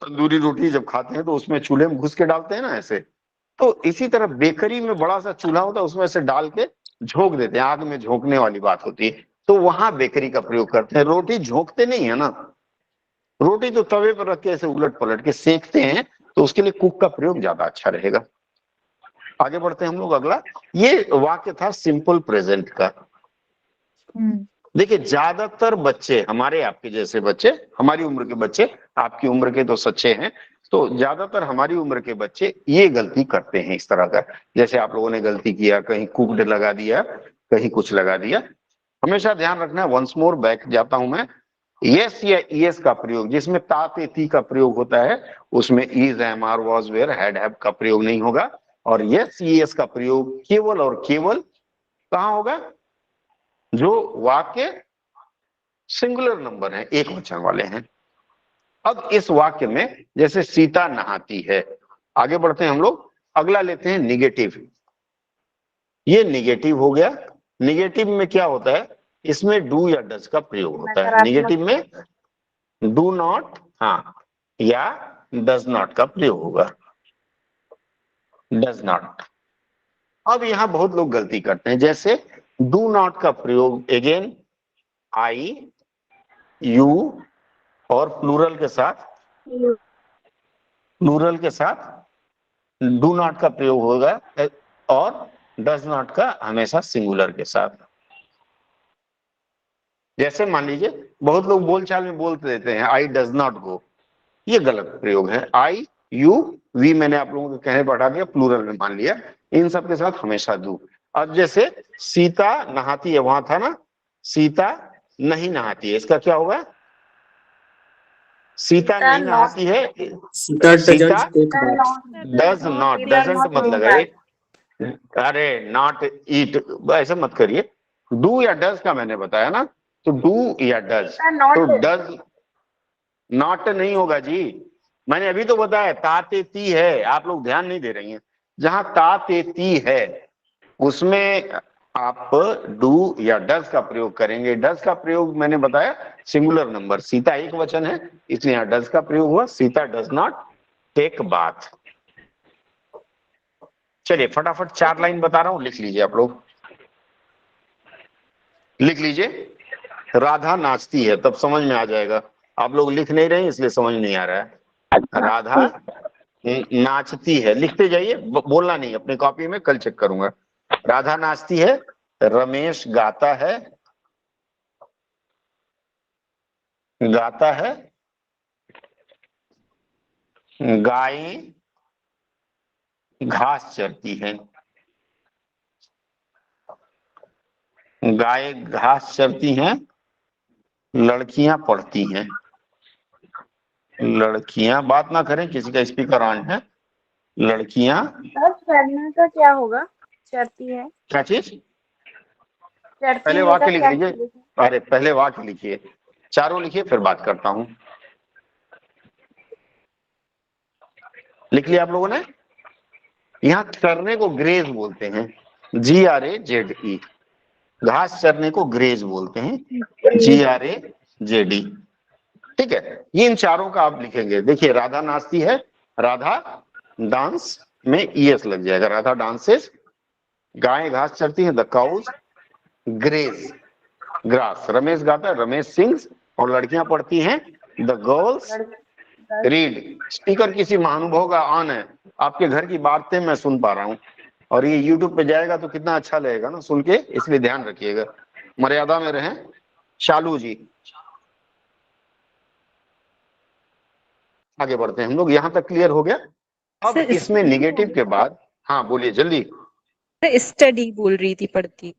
तंदूरी रोटी जब खाते हैं तो उसमें चूल्हे में घुस के डालते हैं ना ऐसे। तो इसी तरह बेकरी में बड़ा सा चूल्हा होता है, उसमें से डाल के झोंक देते हैं, आग में झोंकने वाली बात होती है। तो वहां बेकरी का प्रयोग करते हैं। रोटी झोंकते नहीं है ना, रोटी तो तवे पर रख के ऐसे उलट पलट के सेकते हैं, तो उसके लिए कुक का प्रयोग ज्यादा अच्छा रहेगा। आगे बढ़ते हैं हम लोग। अगला, ये वाक्य था सिंपल प्रेजेंट का। देखिए, ज्यादातर बच्चे, हमारे आपके जैसे बच्चे, हमारी उम्र के बच्चे, आपकी उम्र के तो सच्चे हैं, तो ज्यादातर हमारी उम्र के बच्चे ये गलती करते हैं इस तरह का। जैसे आप लोगों ने गलती किया, कहीं कुक्ड लगा दिया, कहीं कुछ लगा दिया। हमेशा ध्यान रखना है, वंस मोर बैक जाता हूं मैं, यस या ईएस का प्रयोग, जिसमें ती का प्रयोग होता है, उसमें is, am, are, was, were, had, have का प्रयोग नहीं होगा। और यस ईएस का प्रयोग केवल और केवल कहां होगा? जो वाक्य सिंगुलर नंबर है, एक वचन वाले हैं। अब इस वाक्य में जैसे सीता नहाती है। आगे बढ़ते हैं हम लोग। अगला लेते हैं निगेटिव। ये निगेटिव हो गया। निगेटिव में क्या होता है? इसमें डू या डज का प्रयोग होता है। निगेटिव में डू नॉट, हाँ, या डज नॉट का प्रयोग होगा, डज नॉट। अब यहां बहुत लोग गलती करते हैं। जैसे डू नॉट का प्रयोग अगेन आई, यू और प्लूरल के साथ डू नॉट का प्रयोग होगा, और डज नॉट का हमेशा सिंगुलर के साथ। जैसे मान लीजिए, बहुत लोग बोलचाल में बोलते देते हैं आई डज नॉट गो, ये गलत प्रयोग है। आई, यू, वी मैंने आप लोगों को कहने बढ़ा दिया, प्लूरल में मान लिया। इन सब के साथ हमेशा डू। अब जैसे सीता नहाती है, वहां था ना, सीता नहीं नहाती है, इसका क्या होगा? सीता नहीं नहाती है, सीता डज नॉट, डजंट मत लगाए, अरे नॉट ईट, ऐसे मत करिए। डू या डज का मैंने बताया ना, तो डू या डज, तो डज नॉट नहीं होगा जी। मैंने अभी तो बताया ती है, आप लोग ध्यान नहीं दे रही हैं। जहां ती है उसमें आप डू या डज का प्रयोग करेंगे। डज का प्रयोग मैंने बताया सिंगुलर नंबर, सीता एक वचन है, इसलिए यहां डज का प्रयोग हुआ। Sita does not take bath. चलिए फटाफट 4 लाइन बता रहा हूं, लिख लीजिए आप लोग, लिख लीजिए। राधा नाचती है, तब समझ में आ जाएगा। आप लोग लिख नहीं रहे इसलिए समझ नहीं आ रहा है। राधा नाचती है, लिखते जाइए, बोलना नहीं, अपनी कॉपी में कल चेक करूंगा। राधा नाचती है, रमेश गाता है, गाता है, गाय घास चरती है। गाय घास चरती हैं, लड़कियां पढ़ती हैं। लड़कियां, बात ना करें, किसी का स्पीकर ऑन है। लड़कियां सर चरना का क्या होगा? चरती है, क्या चीज? चरती पहले है का वाक्य लिख क्या लीजिए। लिखें? अरे पहले वाक्य लिखिए, चारों लिखिए, फिर बात करता हूं। लिख लिया आप लोगों ने? यहाँ चरने को ग्रेज बोलते हैं, GRAZE। घास चरने को ग्रेज बोलते हैं, GRAZE। ठीक है, ये इन चारों का आप लिखेंगे। देखिए, राधा नाचती है, राधा डांस में ES लग जाएगा, राधा डांसेस। गाय घास चरती है, the cows graze grass. Ramesh गाता है, रमेश सिंग्स। और लड़कियां पढ़ती हैं, द गर्ल्स रीड। स्पीकर किसी महानुभव का ऑन है, आपके घर की बातें मैं सुन पा रहा हूं, और ये YouTube पे जाएगा तो कितना अच्छा लगेगा ना सुन के, इसलिए ध्यान रखिएगा, मर्यादा में रहें। शालू जी, आगे बढ़ते हैं हम लोग। यहां तक क्लियर हो गया? अब इसमें निगेटिव के बाद, हाँ बोलिए जल्दी। स्टडी बोल रही थी, पढ़ती।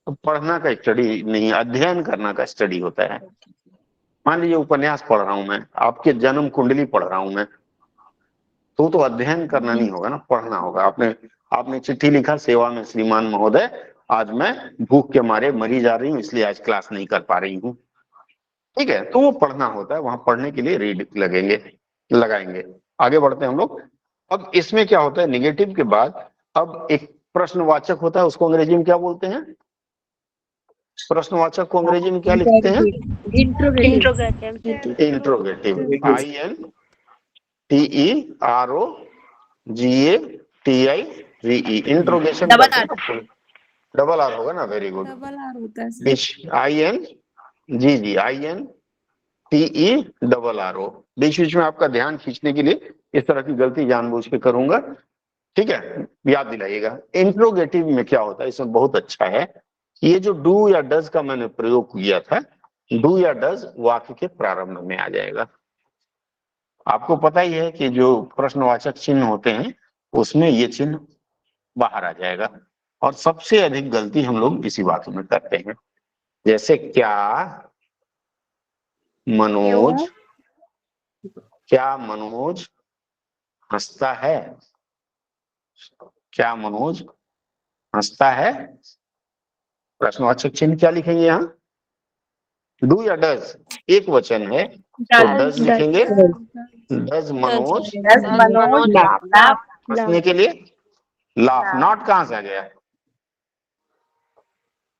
तो पढ़ना का स्टडी नहीं, अध्ययन करना का स्टडी होता है। मान लीजिए उपन्यास पढ़ रहा हूं मैं, आपके जन्म कुंडली पढ़ रहा हूं मैं, तो अध्ययन करना नहीं होगा ना, पढ़ना होगा। आपने चिट्ठी लिखा, सेवा में श्रीमान महोदय, आज मैं भूख के मारे मरी जा रही हूँ, इसलिए आज क्लास नहीं कर पा रही हूँ। ठीक है, तो वो पढ़ना होता है, वहां पढ़ने के लिए रीड लगाएंगे। आगे बढ़ते हैं हम लोग। अब इसमें क्या होता है, निगेटिव के बाद अब एक प्रश्नवाचक होता है, उसको अंग्रेजी में क्या बोलते हैं? प्रश्नवाचक को अंग्रेजी में क्या लिखते हैं? इंट्रोगेटिव। इंट्रोगेटिव। INTEROGATIVE। इंट्रोगेशन करते हैं। डबल आर होगा ना, वेरी गुड। डबल आर होता है सर। INTERRO। बीच बीच में आपका ध्यान खींचने के लिए इस तरह की गलती जानबूझ के करूंगा, ठीक है, याद दिलाइएगा। इंट्रोगेटिव में क्या होता है, इसमें बहुत अच्छा है, ये जो डू या डज का मैंने प्रयोग किया था, डू या डज वाक्य के प्रारंभ में आ जाएगा। आपको पता ही है कि जो प्रश्नवाचक चिन्ह होते हैं उसमें ये चिन्ह बाहर आ जाएगा। और सबसे अधिक गलती हम लोग इसी वाक्य में करते हैं, जैसे क्या मनोज हंसता है? क्या मनोज हंसता है? प्रश्नवाचक चिन्ह क्या लिखेंगे यहाँ? डू या डज? एक वचन है तो डज लिखेंगे। डज मनोज हंसने के लिए लाफ। नॉट कहां से आ गया?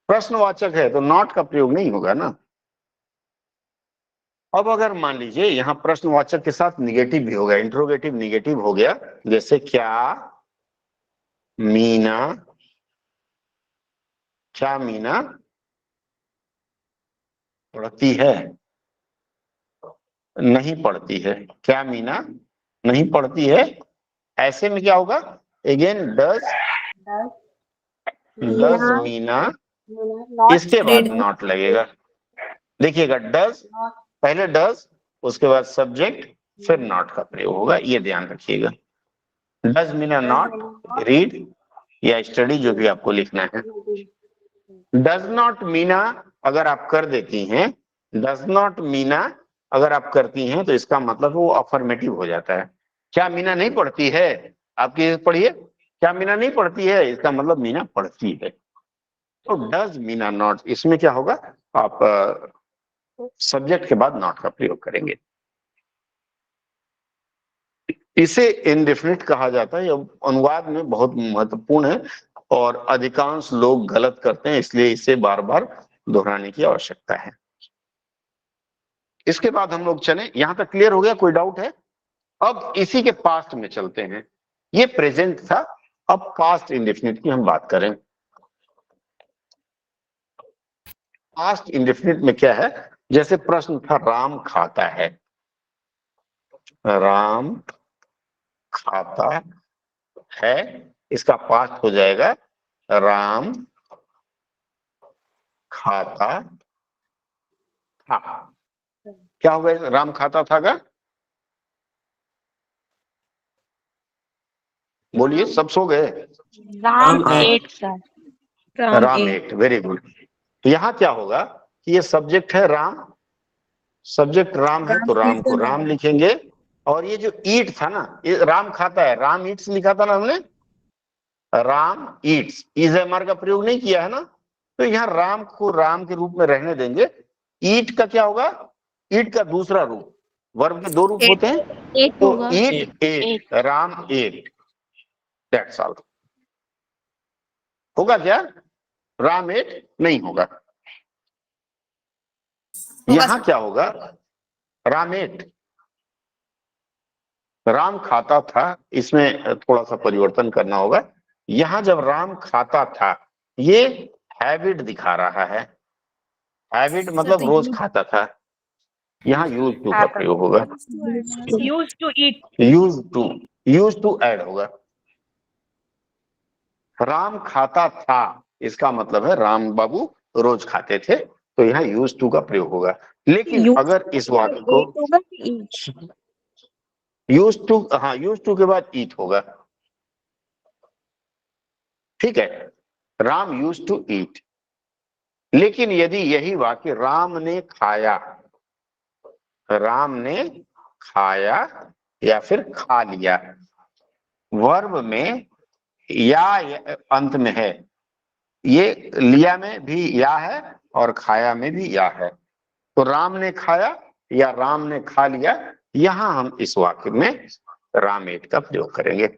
प्रश्नवाचक है तो नॉट का प्रयोग नहीं होगा ना। अब अगर मान लीजिए यहां प्रश्नवाचक के साथ निगेटिव भी हो गया, इंट्रोगेटिव निगेटिव हो गया, जैसे क्या मीना पढ़ती है? नहीं पढ़ती है। क्या मीना नहीं पढ़ती है? ऐसे में क्या होगा? अगेन डज मीना, इसके बाद नॉट लगेगा। देखिएगा, डज पहले डज, उसके बाद सब्जेक्ट, फिर नॉट का प्रयोग होगा, ये ध्यान रखिएगा। डज मीना नॉट रीड या स्टडी, जो भी आपको लिखना है। डज नॉट मीना अगर आप कर देती हैं, डज नॉट मीना अगर आप करती हैं, तो इसका मतलब वो अफर्मेटिव हो जाता है। क्या मीना नहीं पढ़ती है? आपकी पढ़िए, क्या मीना नहीं पढ़ती है, इसका मतलब मीना पढ़ती है। तो डज मीना नॉट, इसमें क्या होगा, आप सब्जेक्ट के बाद नॉट का प्रयोग करेंगे। इसे इनडेफिनिट कहा जाता है, यह अनुवाद में बहुत महत्वपूर्ण है और अधिकांश लोग गलत करते हैं, इसलिए इसे बार बार दोहराने की आवश्यकता है। इसके बाद हम लोग चले, यहां तक क्लियर हो गया? कोई डाउट है? अब इसी के पास्ट में चलते हैं। ये प्रेजेंट था, अब पास्ट इंडेफिनिट की हम बात करें। पास्ट इंडेफिनिट में क्या है, जैसे प्रश्न था राम खाता है, राम खाता है, इसका पास्ट हो जाएगा राम खाता था, क्या होगा? राम खाता था का? बोलिए, सब सो गए? राम हाँ। Ate sir. Ram ate, very good. तो यहाँ क्या होगा कि ये सब्जेक्ट है राम, सब्जेक्ट राम है तो राम को राम लिखेंगे, और ये जो ईट था ना, ये राम खाता है, राम ईट्स लिखा था ना हमने, Ram eats, is am are का प्रयोग नहीं किया है ना, तो यहाँ राम को राम के रूप में रहने देंगे। ईट का क्या होगा? ईट का दूसरा रूप, वर्ब के दो रूप होते हैं, एट तो होगा। Eat ate, Ram ate, that's all. होगा क्या? राम एट नहीं होगा। यहां क्या होगा? राम एट, राम खाता था, इसमें थोड़ा सा परिवर्तन करना होगा। यहां जब राम खाता था, ये हैबिट दिखा रहा है, हैबिट मतलब रोज खाता था, यहाँ यूज टू का प्रयोग होगा, use to eat. Use to add होगा। राम खाता था, इसका मतलब है राम बाबू रोज खाते थे, तो यहाँ यूज टू का प्रयोग होगा। लेकिन अगर इस वाक्य को होगा कि ईट? यूज टू, हाँ यूज टू के बाद ईट होगा, ठीक है, राम यूज टू ईट। लेकिन यदि यही वाक्य राम ने खाया, राम ने खाया या फिर खा लिया, वर्ब में या अंत में है, ये लिया में भी या है और खाया में भी या है, तो राम ने खाया या राम ने खा लिया, यहां हम इस वाक्य में राम एट का प्रयोग करेंगे।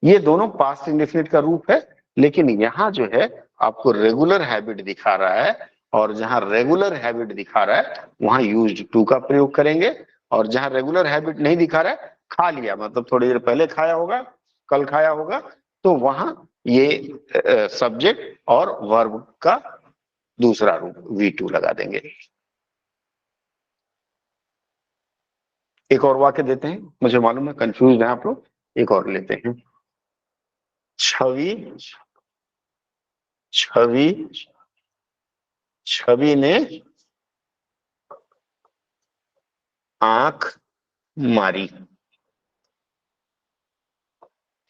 ये दोनों पास्ट इंडेफिनिट का रूप है, लेकिन यहां जो है आपको रेगुलर हैबिट दिखा रहा है, और जहां रेगुलर हैबिट दिखा रहा है वहां यूज्ड टू का प्रयोग करेंगे, और जहां रेगुलर हैबिट नहीं दिखा रहा है, खा लिया मतलब थोड़ी देर पहले खाया होगा, कल खाया होगा, तो वहां ये सब्जेक्ट और वर्ब का दूसरा रूप V2 लगा देंगे। एक और वाक्य देते हैं, मुझे मालूम है कंफ्यूज है आप लोग, एक और लेते हैं। छवि, छवि, छवि ने आंख मारी,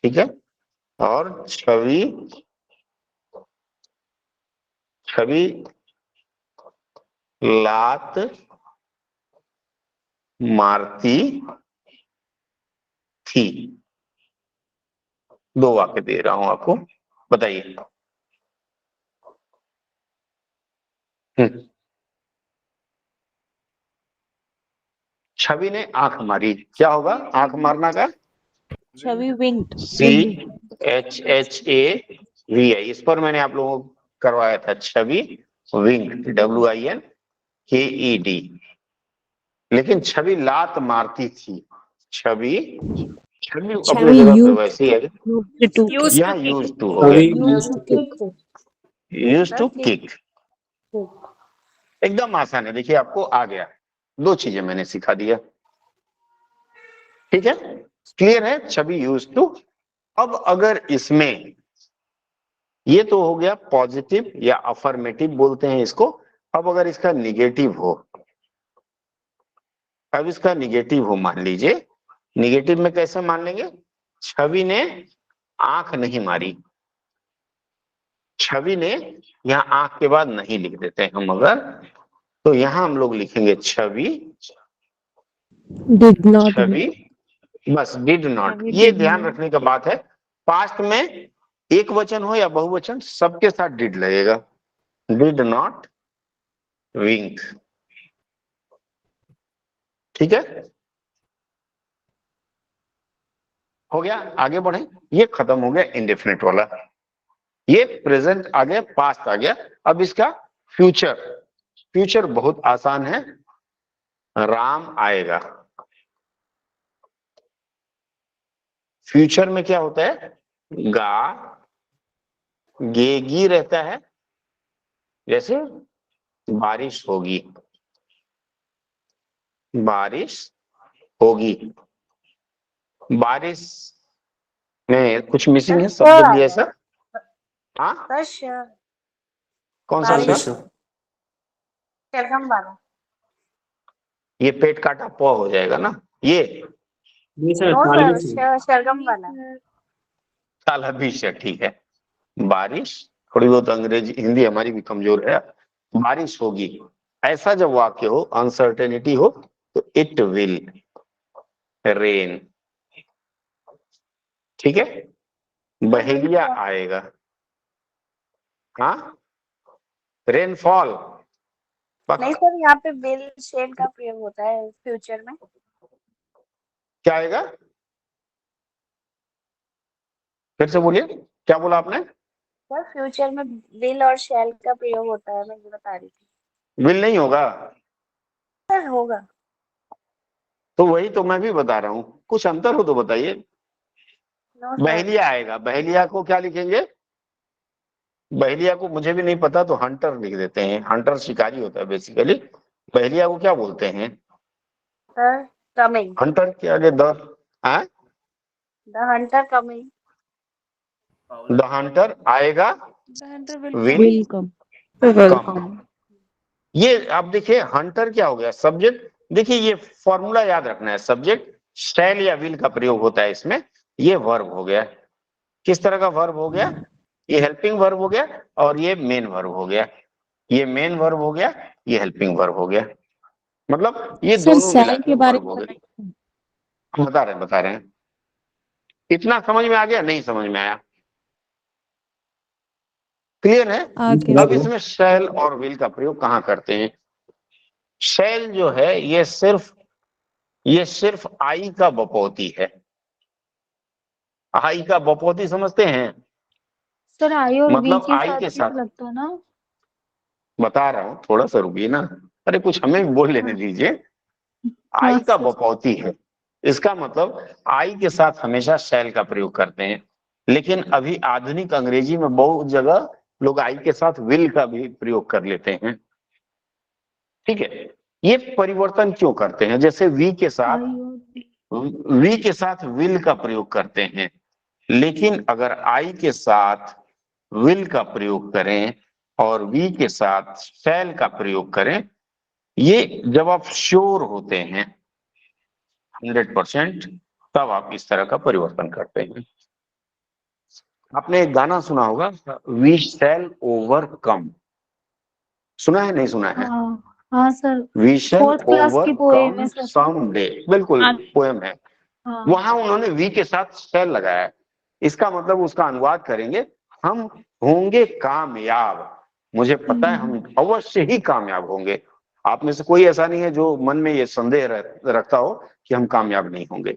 ठीक है, और छवि, छवि लात मारती थी। दो वाक्य दे रहा हूं आपको, बताइए। छवि ने आंख मारी, क्या होगा आंख मारना का? छवि विंग्ड। CHHAVI, इस पर मैंने आप लोगों को करवाया था, छवि विंग, WINKED। लेकिन छवि लात मारती थी, छवि, छवि अपनी जगह पे वैसे ही है, यहाँ यूज टू हो गया, यूज टू किक। एकदम आसान है, देखिए आपको आ गया, दो चीजें मैंने सिखा दिया, ठीक है, क्लियर है, छवि यूज टू। अब अगर इसमें, ये तो हो गया पॉजिटिव या अफर्मेटिव बोलते हैं इसको, अब अगर इसका निगेटिव हो, अब इसका निगेटिव हो, मान लीजिए, निगेटिव में कैसे मान लेंगे? छवि ने आंख नहीं मारी, छवि ने, यहाँ आंख के बाद नहीं लिख देते हैं हम अगर, तो यहां हम लोग लिखेंगे छवि, छवि, बस डिड नॉट। ये ध्यान रखने का बात है, पास्ट में एक वचन हो या बहुवचन, सबके साथ डिड लगेगा, डिड नॉट विंक, ठीक है, हो गया। आगे बढ़े, ये खत्म हो गया इंडेफिनिट वाला, ये प्रेजेंट आ गया, पास्ट आ गया। अब इसका फ्यूचर, फ्यूचर बहुत आसान है, राम आएगा। फ्यूचर में क्या होता है? गा, गेगी रहता है, जैसे बारिश होगी, बारिश होगी, बारिश में कुछ मिसिंग है शब्द भी ऐसा, हाँ कौन सा बारिश। शब्द? शलगम वाला। ये पेट काटा पौ हो जाएगा ना, ये नहीं सर, नो ताली सर, से। शलगम वाला। साला बीस है, ठीक है। बारिश, थोड़ी बहुत अंग्रेजी हिंदी हमारी भी कमजोर है। बारिश होगी, ऐसा जब वाक्य हो, अनसर्टेनिटी हो, तो इट विल रेन, ठीक है। बहेलिया आएगा, हाँ, रेनफॉल। नहीं सर, यहाँ पे विल शेल का प्रयोग होता है फ्यूचर में। क्या आएगा, फिर से बोलिए, क्या बोला आपने? सर फ्यूचर में विल और शेल का प्रयोग होता है, मैं ये बता रही थी। विल नहीं होगा, सर होगा। तो वही तो मैं भी बता रहा हूँ, कुछ अंतर हो तो बताइए। No sir. बहेलिया आएगा, बहेलिया को क्या लिखेंगे? बहेलिया को मुझे भी नहीं पता, तो हंटर लिख देते हैं। हंटर शिकारी होता है बेसिकली। बहेलिया को क्या बोलते हैं? Sir coming. हंटर के आगे द हंटर कमिंग। हंटर आएगा, The hunter will will come. कम। ये आप देखिए, हंटर क्या हो गया, सब्जेक्ट। देखिए ये फॉर्मूला याद रखना है, सब्जेक्ट शैल या विल का प्रयोग होता है इसमें। ये वर्ब हो गया, किस तरह का वर्ब हो गया? ये हेल्पिंग वर्ब हो गया, और ये मेन वर्ब हो गया। ये मेन वर्ब हो गया, ये हेल्पिंग वर्ब हो गया। मतलब ये दोनों मिला के वर्ब हो गए। बता रहे हैं। इतना समझ में आ गया? नहीं समझ में आया? क्लियर है? अब इसमें शैल और विल का प्रयोग कहाँ करते हैं? शैल जो है ये सिर्फ आई का बपौती है। आई का बपौती समझते हैं? सर आई और वी मतलब के आई साथ के भी साथ, तो लगता है ना। बता रहा हूं, थोड़ा सा रुकिए ना। अरे कुछ हमें भी बोल लेने दीजिए। आई हाँ का सर। बपौती है, इसका मतलब आई के साथ हमेशा शैल का प्रयोग करते हैं। लेकिन अभी आधुनिक अंग्रेजी में बहुत जगह लोग आई के साथ विल का भी प्रयोग कर लेते हैं, ठीक है। ये परिवर्तन क्यों करते हैं? जैसे वी के साथ विल का प्रयोग करते हैं, लेकिन अगर आई के साथ विल का प्रयोग करें और वी के साथ शैल का प्रयोग करें, ये जब आप श्योर होते हैं 100%, तब आप इस तरह का परिवर्तन करते हैं। आपने एक गाना सुना होगा, वी शैल ओवरकम। सुना है, नहीं सुना है? हाँ हाँ sir. We shall fourth class की पोएम ओवरकम है सर। समडे, बिल्कुल हाँ। पोएम है। हाँ वहां उन्होंने वी के साथ शैल लगाया है। इसका मतलब उसका अनुवाद करेंगे, हम होंगे कामयाब। मुझे पता है हम अवश्य ही कामयाब होंगे। आप में से कोई ऐसा नहीं है जो मन में ये संदेह रखता हो कि हम कामयाब नहीं होंगे।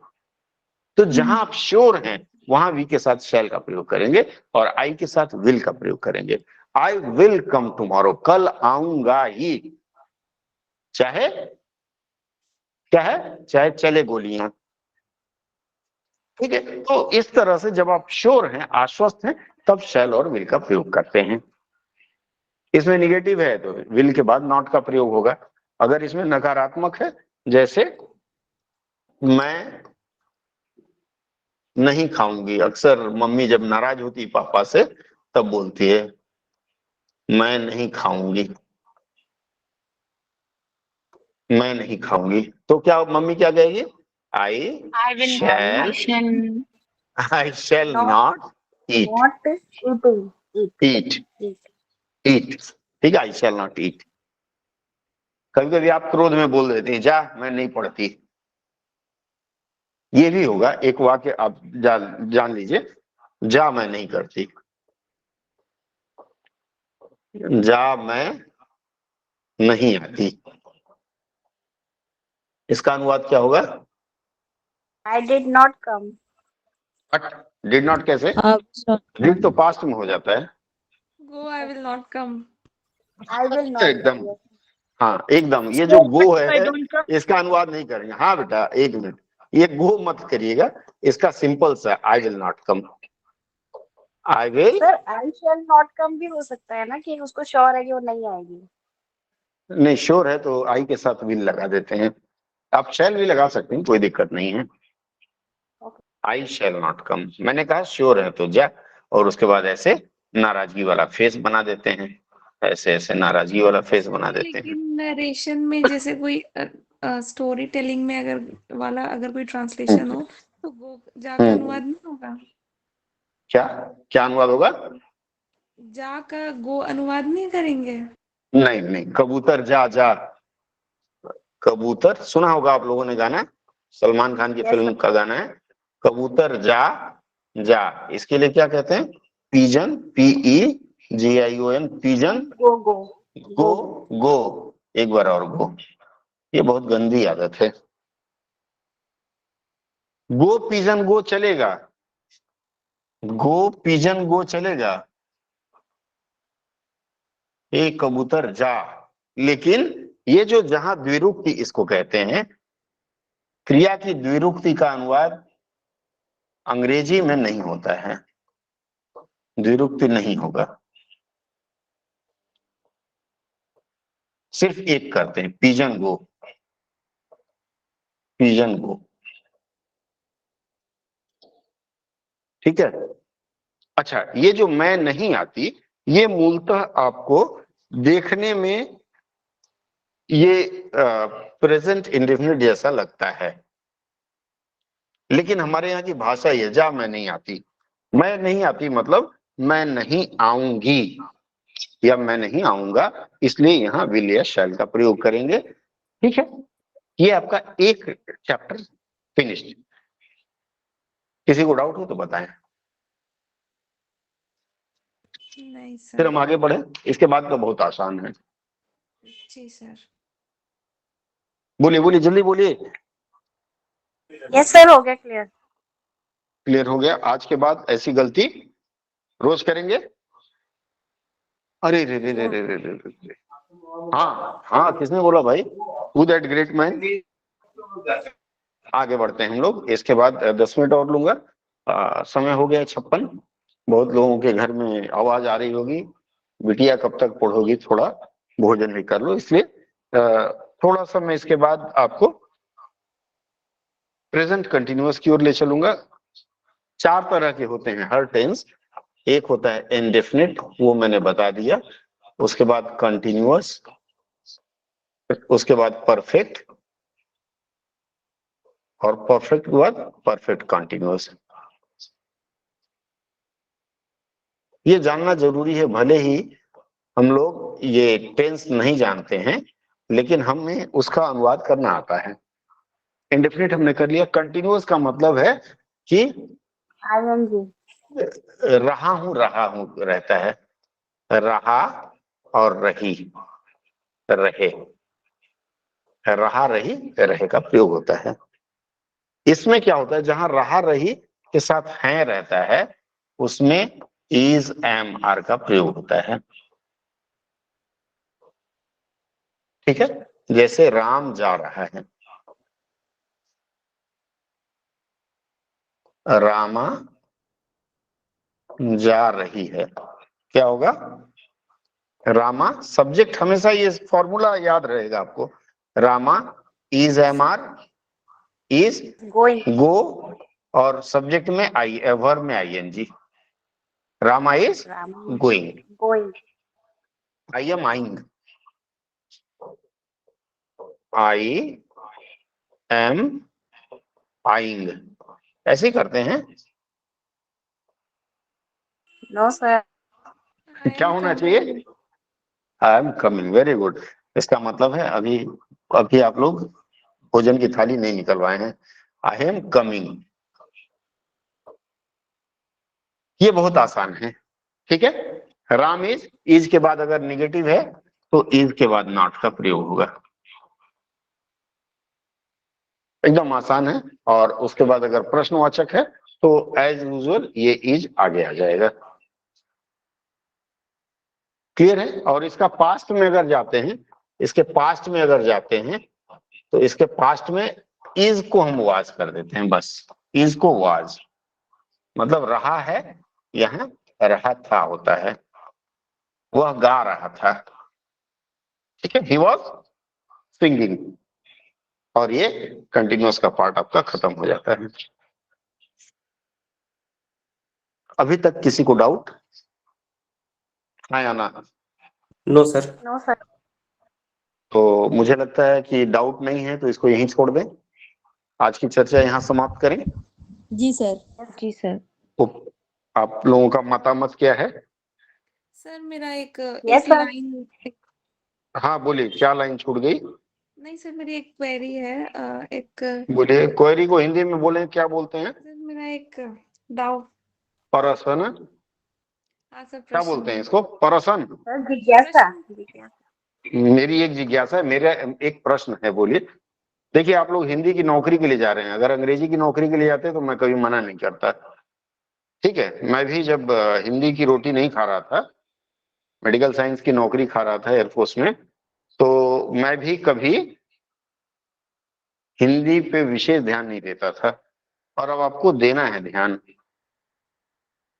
तो जहां आप श्योर हैं वहां वी के साथ शैल का प्रयोग करेंगे और आई के साथ विल का प्रयोग करेंगे। आई विल कम टुमारो, कल आऊंगा ही, चाहे क्या है, चाहे चले गोलियां, ठीक है। तो इस तरह से जब आप श्योर हैं, आश्वस्त हैं, तब शैल और विल का प्रयोग करते हैं। इसमें निगेटिव है तो विल के बाद नॉट का प्रयोग होगा। अगर इसमें नकारात्मक है, जैसे मैं नहीं खाऊंगी, अक्सर मम्मी जब नाराज होती पापा से तब बोलती है मैं नहीं खाऊंगी, मैं नहीं खाऊंगी। तो क्या मम्मी क्या कहेगी? आई shall not eat, not eat, ईट, ठीक है, आई शैल नॉट ईट। कभी कभी आप क्रोध में बोल देते हैं जा मैं नहीं पढ़ती, ये भी होगा एक वाक्य। आप जान लीजिए, जा मैं नहीं करती, जा मैं नहीं आती, इसका अनुवाद क्या होगा? I did not come. Did not कैसे? डिड तो पास्ट में हो जाता है। Go, I will not come. I will not एकदम, हाँ एकदम। ये जो गो है इसका अनुवाद नहीं करेंगे। हाँ बेटा एक मिनट, ये गो मत करिएगा, इसका सिंपल सा I will not come, I will. Sir I shall not come भी हो सकता है ना, कि उसको श्योर है कि वो नहीं आएगी। नहीं श्योर है तो आई के साथ विल लगा देते हैं। आप शैल भी लगा सकते हैं, कोई दिक्कत नहीं है। आई शैल नॉट कम, मैंने कहा श्योर है तो जा, और उसके बाद ऐसे नाराजगी वाला फेस बना देते हैं। ऐसे ऐसे नाराजगी वाला फेस बना देते हैं। लेकिन नरेशन में जैसे कोई स्टोरी टेलिंग में अगर कोई ट्रांसलेशन हो तो गो जा का अनुवाद नहीं होगा? क्या क्या अनुवाद होगा? जा का गो अनुवाद नहीं करेंगे? नहीं नहीं, कबूतर जा जा, कबूतर सुना होगा आप लोगों ने गाना, सलमान खान की Yes, फिल्म का गाना है, कबूतर जा जा, इसके लिए क्या कहते हैं? Pigeon, PEGION, pigeon. Go go go go, एक बार और गो, ये बहुत गंदी आदत है। गो पिजन गो चलेगा, गो पिजन गो चलेगा, एक कबूतर जा, लेकिन ये जो जहां द्विरूक्ति इसको कहते हैं, क्रिया की द्विरूक्ति का अनुवाद अंग्रेजी में नहीं होता है, द्विरूक्ति नहीं होगा, सिर्फ एक करते हैं, पिजन गो, पिजन गो। ठीक है। अच्छा, ये जो मैं नहीं आती, ये मूलतः आपको देखने में ये प्रेजेंट इंडेफिनिट जैसा लगता है, लेकिन हमारे यहाँ की भाषा ये जा मैं नहीं आती, मैं नहीं आती मतलब मैं नहीं आऊंगी या मैं नहीं आऊंगा, इसलिए यहाँ विल या शैल का प्रयोग करेंगे। ठीक है, ये आपका एक चैप्टर फिनिश्ड। किसी को डाउट हो तो बताएं, नहीं फिर सर। हम आगे बढ़े। इसके बाद का बहुत आसान है, जी सर। बोलिए बोलिए जल्दी बोलिए। यस सर, हो गया क्लियर। क्लियर हो गया। आज के बाद ऐसी गलती रोज करेंगे? अरे रे रे रे रे रे रे रे, हाँ हाँ, किसने बोला भाई? Who that great man? आगे बढ़ते हैं हम लोग। इसके बाद 10 मिनट और लूंगा। समय हो गया 56। बहुत लोगों के घर में आवाज आ रही होगी, बिटिया कब तक पढ़ोगी, थोड़ा भोजन भी कर लो, इसलिए थोड़ा सा मैं इसके बाद आपको प्रेजेंट कंटिन्यूअस की ओर ले चलूंगा। 4 तरह के होते हैं हर टेंस। एक होता है इंडेफिनिट, वो मैंने बता दिया। उसके बाद कंटिन्यूअस, उसके बाद परफेक्ट, और परफेक्ट के बाद परफेक्ट कंटिन्यूअस। ये जानना जरूरी है, भले ही हम लोग ये टेंस नहीं जानते हैं, लेकिन हमें उसका अनुवाद करना आता है। इंडेफिनिट हमने कर लिया। कंटिन्यूअस का मतलब है कि ING। रहा हूं रहता है, रहा और रही, रहे, रहा रही रहे का प्रयोग होता है। इसमें क्या होता है, जहां रहा रही के साथ है रहता है, उसमें इज एम आर का प्रयोग होता है। ठीक है, जैसे राम जा रहा है, रामा जा रही है, क्या होगा? रामा सब्जेक्ट, हमेशा ये फॉर्मूला याद रहेगा आपको। Rama is am are, is going. Go, और सब्जेक्ट में आई, वर्ब में ING। Rama is going, going. I am ing, I am ing, ऐसे ही करते हैं। No sir. क्या होना चाहिए? I am coming, very good. इसका मतलब है अभी अभी आप लोग भोजन की थाली नहीं निकलवाए हैं। आई एम कमिंग, ये बहुत आसान है। ठीक है, राम इज के बाद अगर निगेटिव है तो इज के बाद नॉट का प्रयोग होगा, एकदम आसान है। और उसके बाद अगर प्रश्नवाचक है तो एज यूजुअल ये इज आगे आ जाएगा। क्लियर है? और इसका पास्ट में अगर जाते हैं, इसके पास्ट में अगर जाते हैं तो इसके पास्ट में इज को हम वाज कर देते हैं, बस इज को वाज, मतलब रहा है, यहाँ रहा था होता है, वह गा रहा था। ठीक है, ही वॉज सिंगिंग, और ये कंटिन्यूअस का पार्ट आपका खत्म हो जाता है। अभी तक किसी को डाउट? हाँ या ना? No sir. No sir. तो मुझे लगता है कि डाउट नहीं है, तो इसको यहीं छोड़ दें। आज की चर्चा यहाँ समाप्त करें। जी सर। जी सर। तो आप लोगों का मतामत क्या है? सर मेरा एक Yes, एक sir. लाइन हाँ बोलिए, क्या लाइन छूट गई? नहीं सर, मेरी एक क्वेरी है एक बोलिए, क्वेरी को हिंदी में बोलें, क्या बोलते हैं? सर मेरा एक डाउट। प्रश्न? हाँ सर, क्या बोलते हैं प्रश्न। इसको? प्रश्न? सर जिज्ञासा। मेरी एक जिज्ञासा है, मेरा एक प्रश्न है, बोलिए। देखिए, आप लोग हिंदी की नौकरी के लिए जा रहे हैं, अगर अंग्रेजी की नौकरी के लिए जाते तो मैं कभी मना नहीं करता। ठीक है, मैं भी जब हिंदी की रोटी नहीं खा रहा था, मेडिकल साइंस की नौकरी खा रहा था एयरफोर्स में, तो मैं भी कभी हिंदी पे विशेष ध्यान नहीं देता था, और अब आपको देना है ध्यान।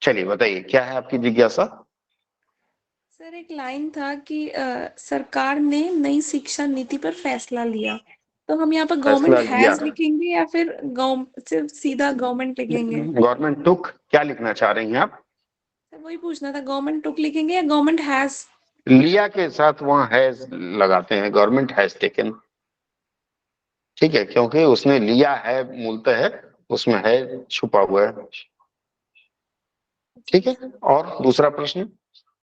चलिए बताइए, क्या है आपकी जिज्ञासा? सर एक लाइन था कि सरकार ने नई शिक्षा नीति पर फैसला लिया, तो हम यहाँ पर गवर्नमेंट फैसला हैज लिया। लिखेंगे या फिर सिर्फ सीधा गवर्नमेंट लिखेंगे? गवर्नमेंट टुक, क्या लिखना चाह रही हैं आप? सर वही पूछना था, गवर्नमेंट टुक लिखेंगे या गवर्नमेंट हैज? लिया के साथ वहां हैज लगाते हैं, गवर्नमेंट हैज टेकन। ठीक है, क्योंकि उसने लिया है मूलतः है, उसमें है छुपा हुआ है। ठीक है, और दूसरा प्रश्न?